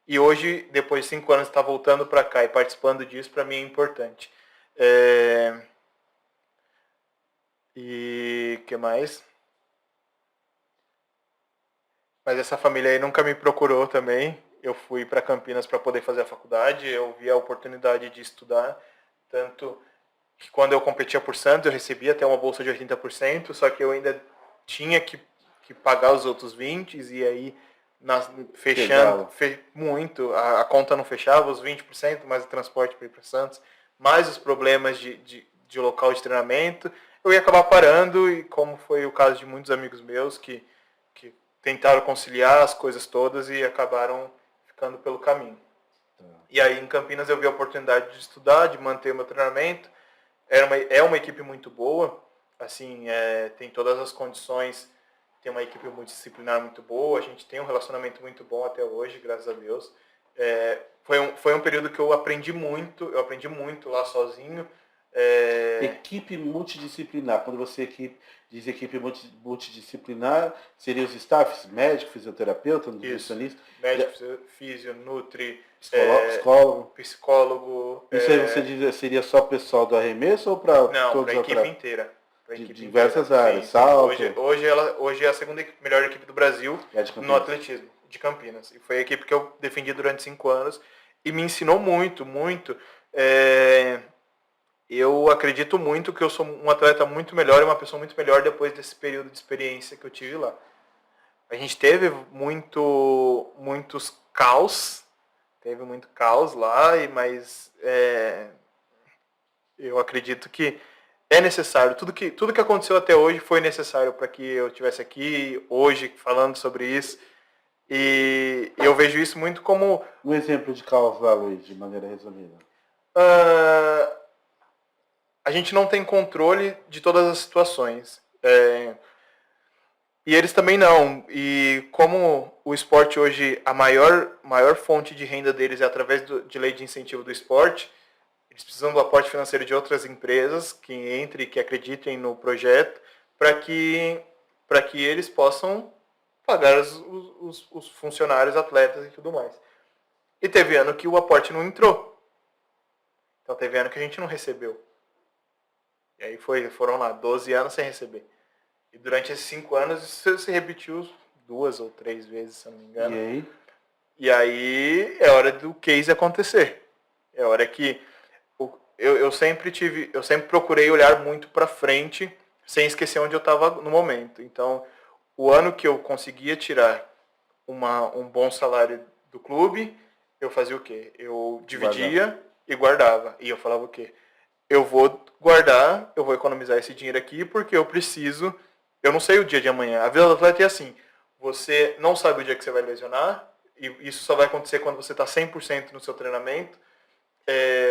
e hoje, depois de 5 anos, estar voltando para cá e participando disso, para mim é importante. E o que mais? Mas essa família aí nunca me procurou também. Eu fui para Campinas para poder fazer a faculdade, eu vi a oportunidade de estudar, tanto que quando eu competia por Santos eu recebia até uma bolsa de 80%, só que eu ainda tinha que pagar os outros 20%, e aí fechando muito, a conta não fechava, os 20%, mais o transporte para ir para Santos, mais os problemas de local de treinamento, eu ia acabar parando, e como foi o caso de muitos amigos meus que tentaram conciliar as coisas todas e acabaram ficando pelo caminho. E aí em Campinas eu vi a oportunidade de estudar, de manter o meu treinamento. É uma equipe muito boa, assim, tem todas as condições, tem uma equipe multidisciplinar muito boa, a gente tem um relacionamento muito bom até hoje, graças a Deus. Foi um período que eu aprendi muito lá sozinho. Equipe multidisciplinar, quando você diz equipe multidisciplinar, seria os staffs, médico, fisioterapeuta, nutricionista? Médico, físio, nutri, psicólogo. Isso aí você diz, seria só pessoal do arremesso ou para todos? Não, para a equipe inteira. De diversas áreas, salto. Hoje é a segunda melhor equipe do Brasil no atletismo, de Campinas. E foi a equipe que eu defendi durante 5 anos e me ensinou muito, muito. Eu acredito muito que eu sou um atleta muito melhor e uma pessoa muito melhor depois desse período de experiência que eu tive lá. A gente teve muito caos lá, mas eu acredito que é necessário. Tudo que aconteceu até hoje foi necessário para que eu estivesse aqui hoje falando sobre isso. E eu vejo isso muito como... Um exemplo de caos lá, Luiz, de maneira resumida. A gente não tem controle de todas as situações. E eles também não. E como o esporte hoje, a maior fonte de renda deles é através de lei de incentivo do esporte, eles precisam do aporte financeiro de outras empresas que acreditem no projeto, para que eles possam pagar os funcionários, atletas e tudo mais. E teve ano que o aporte não entrou. Então teve ano que a gente não recebeu. E aí foram lá 12 anos sem receber. E durante esses 5 anos isso se repetiu 2 ou 3 vezes, se eu não me engano. E aí é hora do case acontecer. É hora que eu sempre procurei olhar muito para frente, sem esquecer onde eu estava no momento. Então, o ano que eu conseguia tirar um bom salário do clube, eu fazia o quê? Eu dividia e guardava. E eu falava o quê? Eu vou guardar, eu vou economizar esse dinheiro aqui porque eu preciso... Eu não sei o dia de amanhã. A vida do atleta é assim. Você não sabe o dia que você vai lesionar. E isso só vai acontecer quando você está 100% no seu treinamento.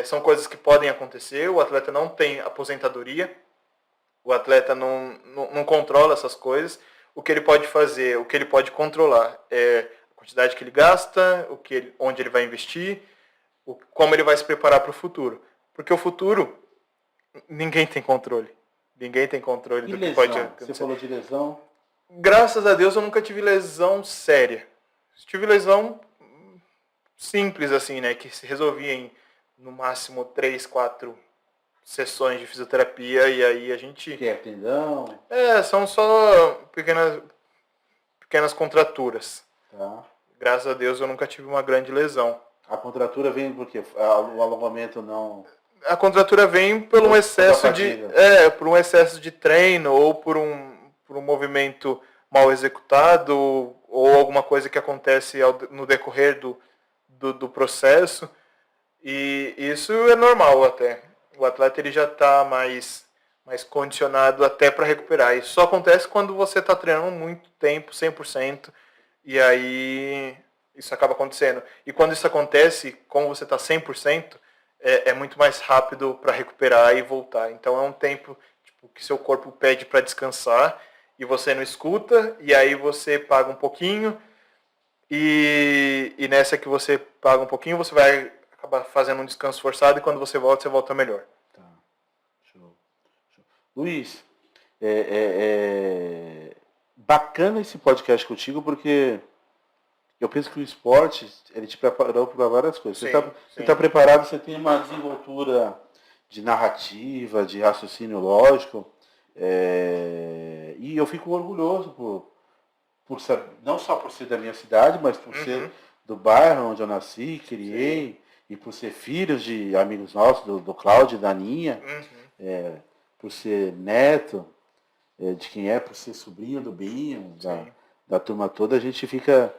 São coisas que podem acontecer. O atleta não tem aposentadoria. O atleta não controla essas coisas. O que ele pode fazer, o que ele pode controlar é a quantidade que ele gasta, onde ele vai investir, como ele vai se preparar para o futuro. Porque o futuro, ninguém tem controle. Ninguém tem controle do que pode acontecer. Você falou de lesão? Graças a Deus eu nunca tive lesão séria. Tive lesão simples, assim, né? Que se resolvia em, no máximo, 3, 4 sessões de fisioterapia, e aí a gente... Que é tendão? São só pequenas contraturas. Tá. Graças a Deus eu nunca tive uma grande lesão. A contratura vem por quê? O alongamento não... A contratura vem por um excesso de treino, ou por um movimento mal executado, ou alguma coisa que acontece no decorrer do processo. E isso é normal até. O atleta ele já está mais condicionado até para recuperar. Isso só acontece quando você está treinando muito tempo, 100%, e aí isso acaba acontecendo. E quando isso acontece, como você está 100%, é muito mais rápido para recuperar e voltar. Então é um tempo que seu corpo pede para descansar e você não escuta, e aí você paga um pouquinho, e nessa que você paga um pouquinho, você vai acabar fazendo um descanso forçado, e quando você volta melhor. Tá. Show. Luiz, bacana esse podcast contigo, porque eu penso que o esporte, ele te preparou para várias coisas. Você está preparado, você tem uma desenvoltura de narrativa, de raciocínio lógico, e eu fico orgulhoso não só por ser da minha cidade, mas por ser do bairro onde eu nasci, criei, e por ser filhos de amigos nossos, do Cláudio e da Aninha, por ser neto de quem por ser sobrinho do Binho, da turma toda, a gente fica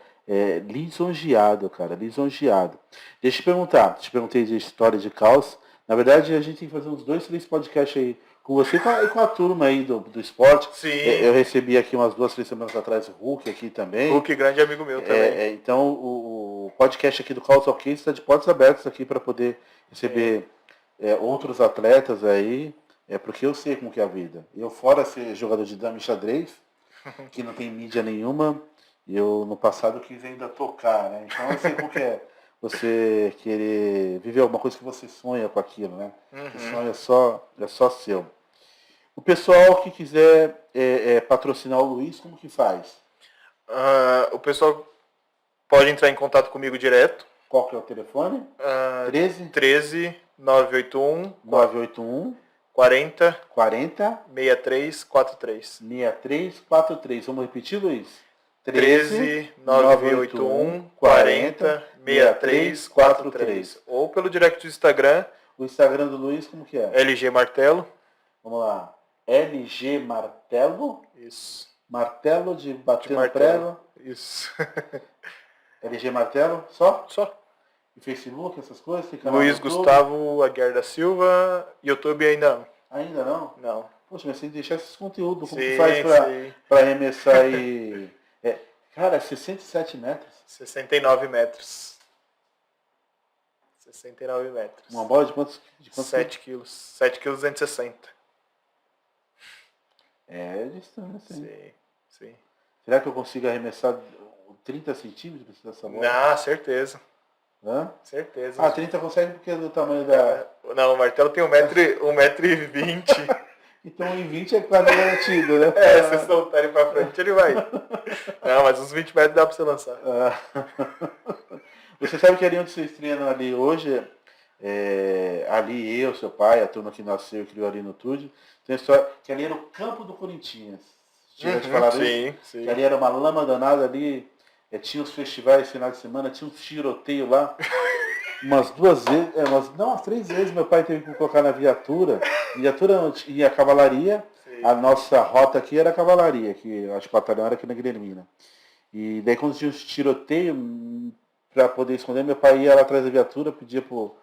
lisonjeado, cara, lisonjeado. Deixa eu te perguntar, te perguntei de história de caos, na verdade a gente tem que fazer uns 2, 3 podcasts aí com você e com a turma aí do esporte. Sim. Eu recebi aqui umas 2, 3 semanas atrás o Hulk aqui também. Hulk, grande amigo meu também. Então o podcast aqui do Caos Ok está de portas abertas aqui para poder receber outros atletas aí, porque eu sei como que é a vida. Eu, fora ser jogador de dama e xadrez, que não tem mídia nenhuma, eu no passado quis ainda tocar, né? Então eu sei como que é você querer viver alguma coisa que você sonha com aquilo, né? O sonho é só seu. O pessoal que quiser patrocinar o Luiz, como que faz? O pessoal pode entrar em contato comigo direto. Qual que é o telefone? 13 981 981 40 40 6343. 6343. Vamos repetir, Luiz? 13 981 40 6343. Ou pelo direct do Instagram. O Instagram do Luiz, como que é? LG Martelo. Vamos lá. LG Martelo. Isso. Martelo de bater no martelo. prego. Isso. LG Martelo, só? Só. E Facebook, essas coisas? Luiz Gustavo Aguiar da Silva. YouTube ainda não. Ainda não? Não. Poxa, mas tem que deixar esses conteúdos. Como sim, que faz pra arremessar e... Cara, 67 metros. 69 metros. 69 metros. Uma bola de quantos 7 quilos. 7 quilos 260. É distância, hein? Sim. Será que eu consigo arremessar 30 centímetros dessa bola? Não, certeza. Hã? Certeza. 30 consegue porque é do tamanho da... Não, o martelo tem 1,20 m. Então 1,20 é quase garantido, né? Se soltar ele pra frente, ele vai. Não, mas uns 20 metros dá pra você lançar. Você sabe que ali onde vocês treinam ali hoje, ali eu, seu pai, a turma que nasceu e criou ali no Tude, tem uma história que ali era o campo do Corinthians. Tinha te falado isso? Sim. Que ali era uma lama danada ali, tinha os festivais final de semana, tinha um tiroteio lá. Umas 2 vezes, umas 3 vezes meu pai teve que colocar na viatura e a cavalaria. Sim. A nossa rota aqui era a cavalaria, que acho que o batalhão era aqui na Guilhermina. E daí quando tinha os tiroteios, para poder esconder, meu pai ia lá atrás da viatura, pedia pro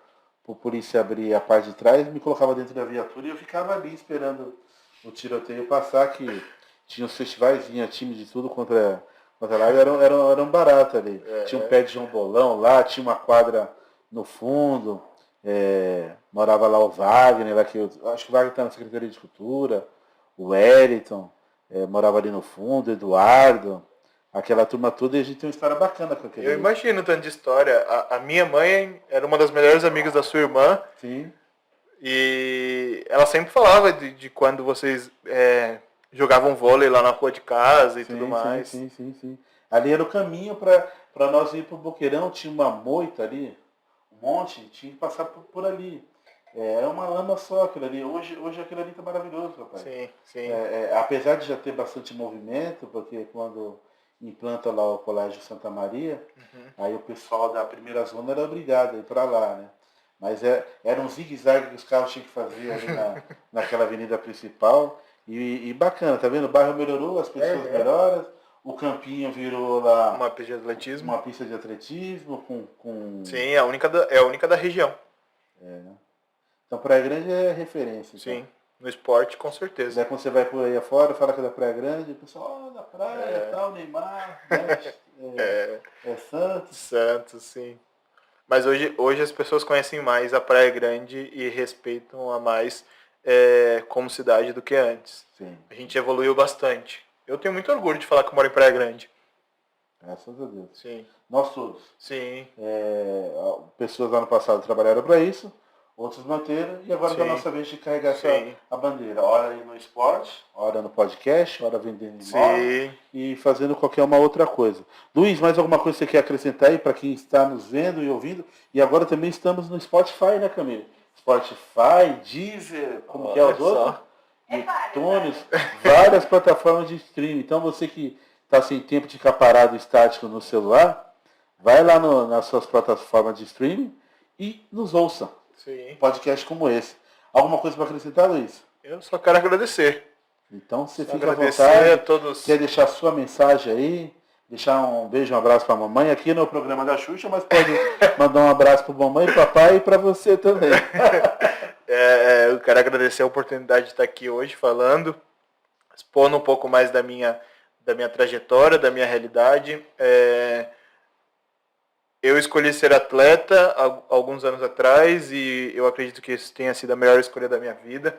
polícia abrir a parte de trás, me colocava dentro da viatura e eu ficava ali esperando o tiroteio passar, que tinha os festivais, vinha time de tudo contra lá, era um barato ali. Tinha um pé de João Bolão lá, tinha uma quadra no fundo, morava lá o Wagner, lá que acho que o Wagner está na Secretaria de Cultura, o Wellington, morava ali no fundo, Eduardo, aquela turma toda, e a gente tem uma história bacana com aquele. Eu imagino tanto de história. A minha mãe era uma das melhores amigas da sua irmã. Sim. E ela sempre falava de quando vocês jogavam vôlei lá na rua de casa e tudo mais. Sim. Ali era o caminho para nós ir pro Boqueirão, tinha uma moita ali, um monte, tinha que passar por ali. É uma lama só aquilo ali. Hoje aquilo ali tá maravilhoso, rapaz. Sim. Apesar de já ter bastante movimento, porque quando implanta lá o Colégio Santa Maria, aí o pessoal da primeira zona era obrigado a ir para lá, né? Mas era um zigue-zague que os carros tinham que fazer ali naquela avenida principal. E bacana, tá vendo? O bairro melhorou, as pessoas melhoram. O campinho virou lá uma pista de atletismo. Uma pista de atletismo com... Sim, é a única da região. Então Praia Grande é referência. Sim, então. no esporte com certeza. Daí quando você vai por aí afora, fala que é da Praia Grande, o pessoal, da praia, tal, Neymar, né? Santos. Santos, sim. Mas hoje as pessoas conhecem mais a Praia Grande e respeitam a mais como cidade do que antes. Sim. A gente evoluiu bastante. Eu tenho muito orgulho de falar que eu moro em Praia Grande. Graças a Deus. Sim. Nós todos. Sim. Pessoas lá no passado trabalharam para isso, outros manteram, e agora é a nossa vez de carregar a bandeira. Ora aí no esporte, ora no podcast, ora vendendo imóvel e fazendo qualquer uma outra coisa. Luiz, mais alguma coisa que você quer acrescentar aí para quem está nos vendo e ouvindo? E agora também estamos no Spotify, né, Camila? Spotify, Deezer, que é os outros? iTunes, várias plataformas de streaming. Então você que está sem tempo de ficar parado estático no celular, vai lá nas suas plataformas de streaming e nos ouça. Sim. Podcast como esse. Alguma coisa para acrescentar, Luiz? Eu só quero agradecer. Então você Só fica à agradecer vontade. a todos. Quer deixar sua mensagem aí? Deixar um beijo, um abraço para a mamãe aqui no programa da Xuxa, mas pode mandar um abraço para mamãe, papai e para você também. Eu quero agradecer a oportunidade de estar aqui hoje falando, expondo um pouco mais da minha trajetória, da minha realidade. Eu escolhi ser atleta há alguns anos atrás e eu acredito que isso tenha sido a melhor escolha da minha vida.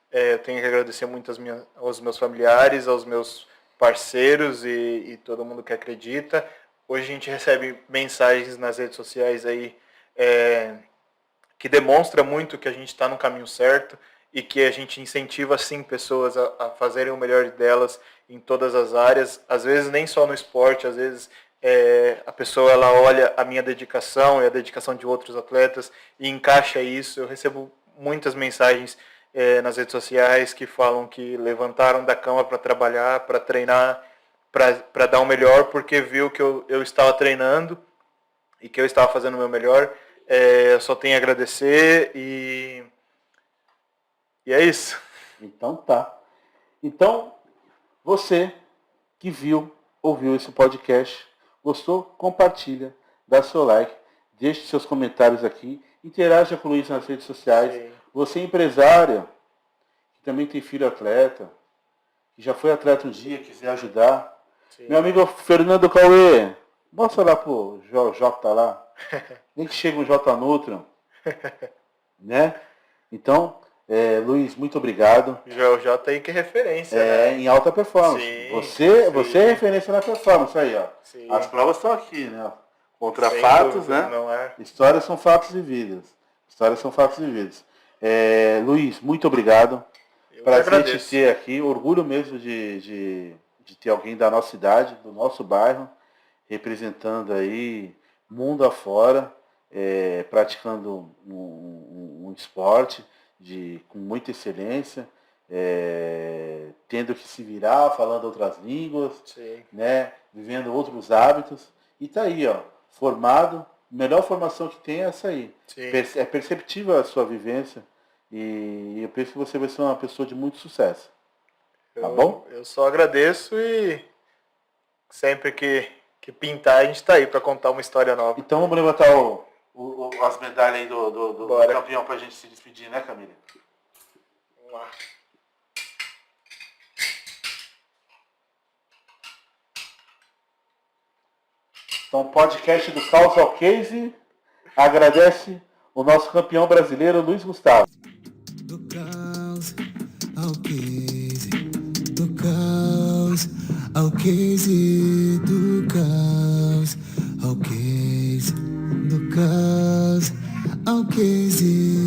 Eu tenho que agradecer muito aos meus familiares, aos meus parceiros e todo mundo que acredita. Hoje a gente recebe mensagens nas redes sociais aí que demonstra muito que a gente está no caminho certo e que a gente incentiva sim pessoas a fazerem o melhor delas em todas as áreas, às vezes nem só no esporte, às vezes a pessoa ela olha a minha dedicação e a dedicação de outros atletas e encaixa isso. Eu recebo muitas mensagens nas redes sociais que falam que levantaram da cama para trabalhar, para treinar, para dar o melhor, porque viu que eu estava treinando e que eu estava fazendo o meu melhor. Eu só tenho a agradecer e é isso. Então tá. Então, você que ouviu esse podcast, gostou? Compartilha, dá seu like, deixe seus comentários aqui, interaja com o Luiz nas redes sociais. Sim. Você é empresária, que também tem filho atleta, que já foi atleta um dia, quiser ajudar. Sim. Meu amigo Fernando Cauê, mostra lá pro J lá. Nem que chegue um J Nutron. Né? Então, Luiz, muito obrigado. J aí que é referência. Né? Em alta performance. Sim, você é referência na performance aí, ó. Sim. As provas estão aqui, né? Contra sem fatos, dúvida, né? Não é. Histórias são fatos vividos. Histórias são fatos vividos. Luiz, muito obrigado. Prazer te ter aqui. Orgulho mesmo de ter alguém da nossa idade, do nosso bairro, representando aí mundo afora, praticando um esporte com muita excelência, tendo que se virar, falando outras línguas, né, vivendo outros hábitos. E tá aí, ó, formado. Melhor formação que tem é essa aí. É perceptível a sua vivência e eu penso que você vai ser uma pessoa de muito sucesso. Tá bom? Eu só agradeço e sempre que pintar a gente está aí para contar uma história nova. Então vamos levantar as medalhas aí do campeão para a gente se despedir, né, Camila? Vamos lá. Então, podcast do Caos ao Case agradece o nosso campeão brasileiro, Luiz Gustavo. Do caos ao case, do caos ao case, do caos ao case, do caos ao case.